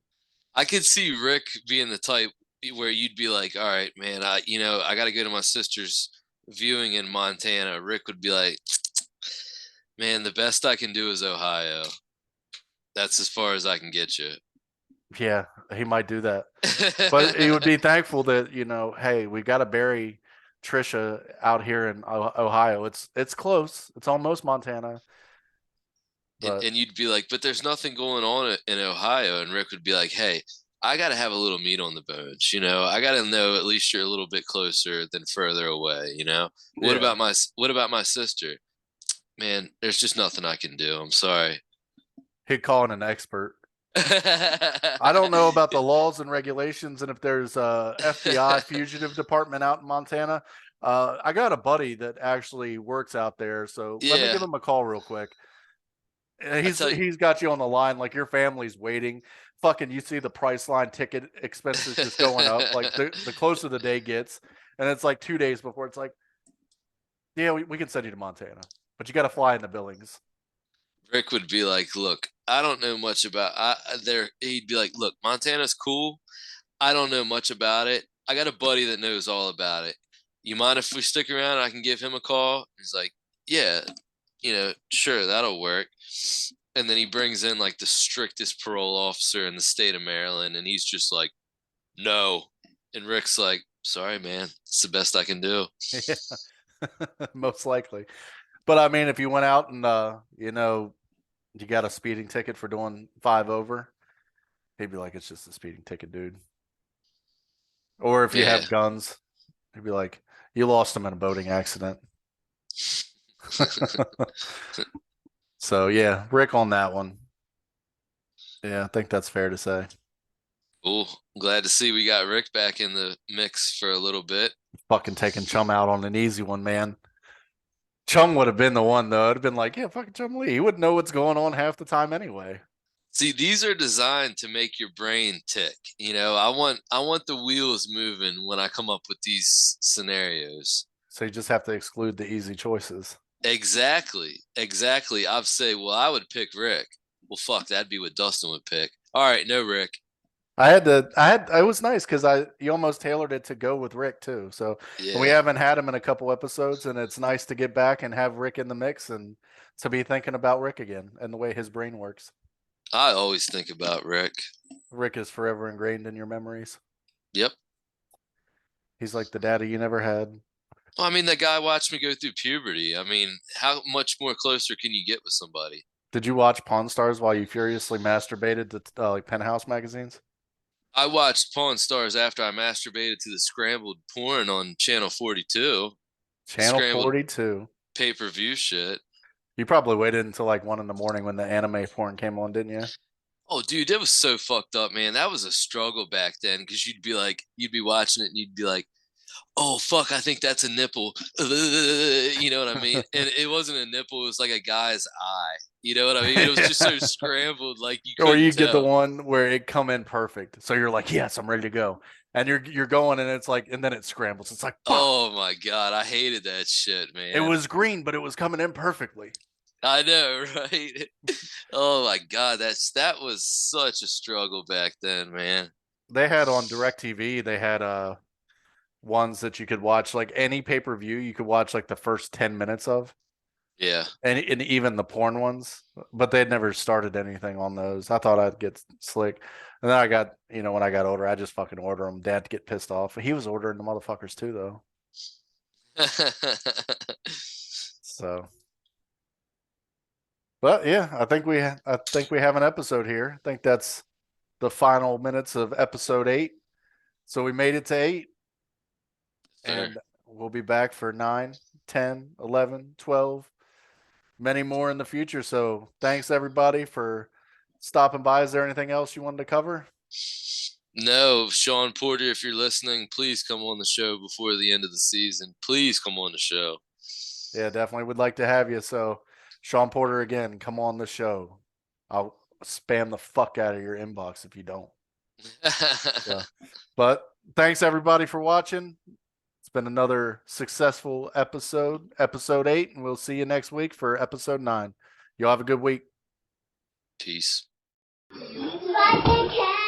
B: I could see Rick being the type where you'd be like, "All right, man, I got to go to my sister's viewing in Montana." Rick would be like, "Man, the best I can do is Ohio. That's as far as I can get you."
A: Yeah, he might do that, but he would be thankful that hey, we got to bury Trisha out here in Ohio. It's close. It's almost Montana,
B: and
A: but
B: and you'd be like, "But there's nothing going on in Ohio." And Rick would be like, "Hey, I got to have a little meat on the bones. I got to know at least you're a little bit closer than further away. What
A: yeah,
B: about my sister? Man, there's just nothing I can do. I'm sorry."
A: he'd call in an expert. I don't know about the laws and regulations and if there's a FBI fugitive department out in Montana. I got a buddy that actually works out there, so let me
B: Yeah,
A: give him a call real quick.
B: I
A: He's
B: tell you.
A: he's got you on the line, like your family's waiting. Fucking, you see the Priceline ticket expenses just going up, like the closer the day gets, and it's like 2 days before. It's like, yeah, we can send you to Montana, but you got to fly into Billings.
B: Rick would be like, "Look, I don't know much about there." He'd be like, "Look, Montana's cool. I don't know much about it. I got a buddy that knows all about it. You mind if we stick around? I can give him a call." He's like, "Yeah, sure, that'll work." And then he brings in like the strictest parole officer in the state of Maryland, and he's just like, "No." And Rick's like, "Sorry, man. It's the best I can do."
A: Yeah, most likely. But I mean, if you went out and you got a speeding ticket for doing five over, he'd be like, "It's just a speeding ticket, dude." Or if you
B: Yeah.
A: have guns, he'd be like, "You lost them in a boating accident." So yeah, Rick on that one. Yeah, I think that's fair to say.
B: Cool. I'm glad to see we got Rick back in the mix for a little bit.
A: Fucking taking Chum out on an easy one, man. Chum would have been the one though. It'd have been like, yeah, fucking Chum Lee. He wouldn't know what's going on half the time anyway.
B: See, these are designed to make your brain tick. I want the wheels moving when I come up with these scenarios.
A: So you just have to exclude the easy choices.
B: Exactly. Exactly. I'd say, well, I would pick Rick. Well, fuck, that'd be what Dustin would pick. All right, no Rick.
A: It was nice because you almost tailored it to go with Rick too. So we
B: Yeah.
A: haven't had him in a couple episodes, and it's nice to get back and have Rick in the mix and to be thinking about Rick again and the way his brain works.
B: I always think about Rick.
A: Rick is forever ingrained in your memories.
B: Yep.
A: He's like the daddy you never had.
B: Well, I mean, that guy watched me go through puberty. I mean, how much more closer can you get with somebody?
A: Did you watch Pawn Stars while you furiously masturbated to like Penthouse magazines?
B: I watched Pawn Stars after I masturbated to the scrambled porn on Channel 42, the
A: Channel
B: scrambled
A: 42.
B: pay-per-view shit.
A: You probably waited until like 1 in the morning when the anime porn came on, didn't you?
B: Oh, dude, that was so fucked up, man. That was a struggle back then because you'd be watching it and you'd be like, oh, fuck, I think that's a nipple. You know what I mean? And it wasn't a nipple, it was like a guy's eye. You know what I mean? It was just so scrambled, like you
A: Or
B: couldn't
A: you get the
B: tell.
A: one where it come in perfect. So you're like, yes, I'm ready to go. And you're going and it's like, and then it scrambles. It's like, fuck.
B: Oh my God, I hated that shit,
A: It
B: man.
A: was green, but it was coming in perfectly.
B: I know, right? Oh my God, that was such a struggle back then, man.
A: They had on DirecTV, they had ones that you could watch like any pay-per-view you could watch like the first 10 minutes of.
B: Yeah.
A: And even the porn ones, but they'd never started anything on those. I thought I'd get slick. And then I got, when I got older, I just fucking order them. Dad get pissed off. He was ordering the motherfuckers too, though. So, but yeah, I think we have an episode here. I think that's the final minutes of episode 8. So we made it to 8,
B: Sir.
A: and we'll be back for 9, 10, 11, 12, many more in the future. So thanks everybody for stopping by. Is there anything else you wanted to cover?
B: No, Sean Porter, if you're listening, please come on the show before the end of the season. Please come on the show.
A: Yeah, definitely would like to have you. So, Sean Porter again, come on the show. I'll spam the fuck out of your inbox if you don't. So, but thanks everybody for watching. It's been another successful episode 8, and we'll see you next week for episode 9. Y'all have a good week.
B: Peace.
C: Like a cat.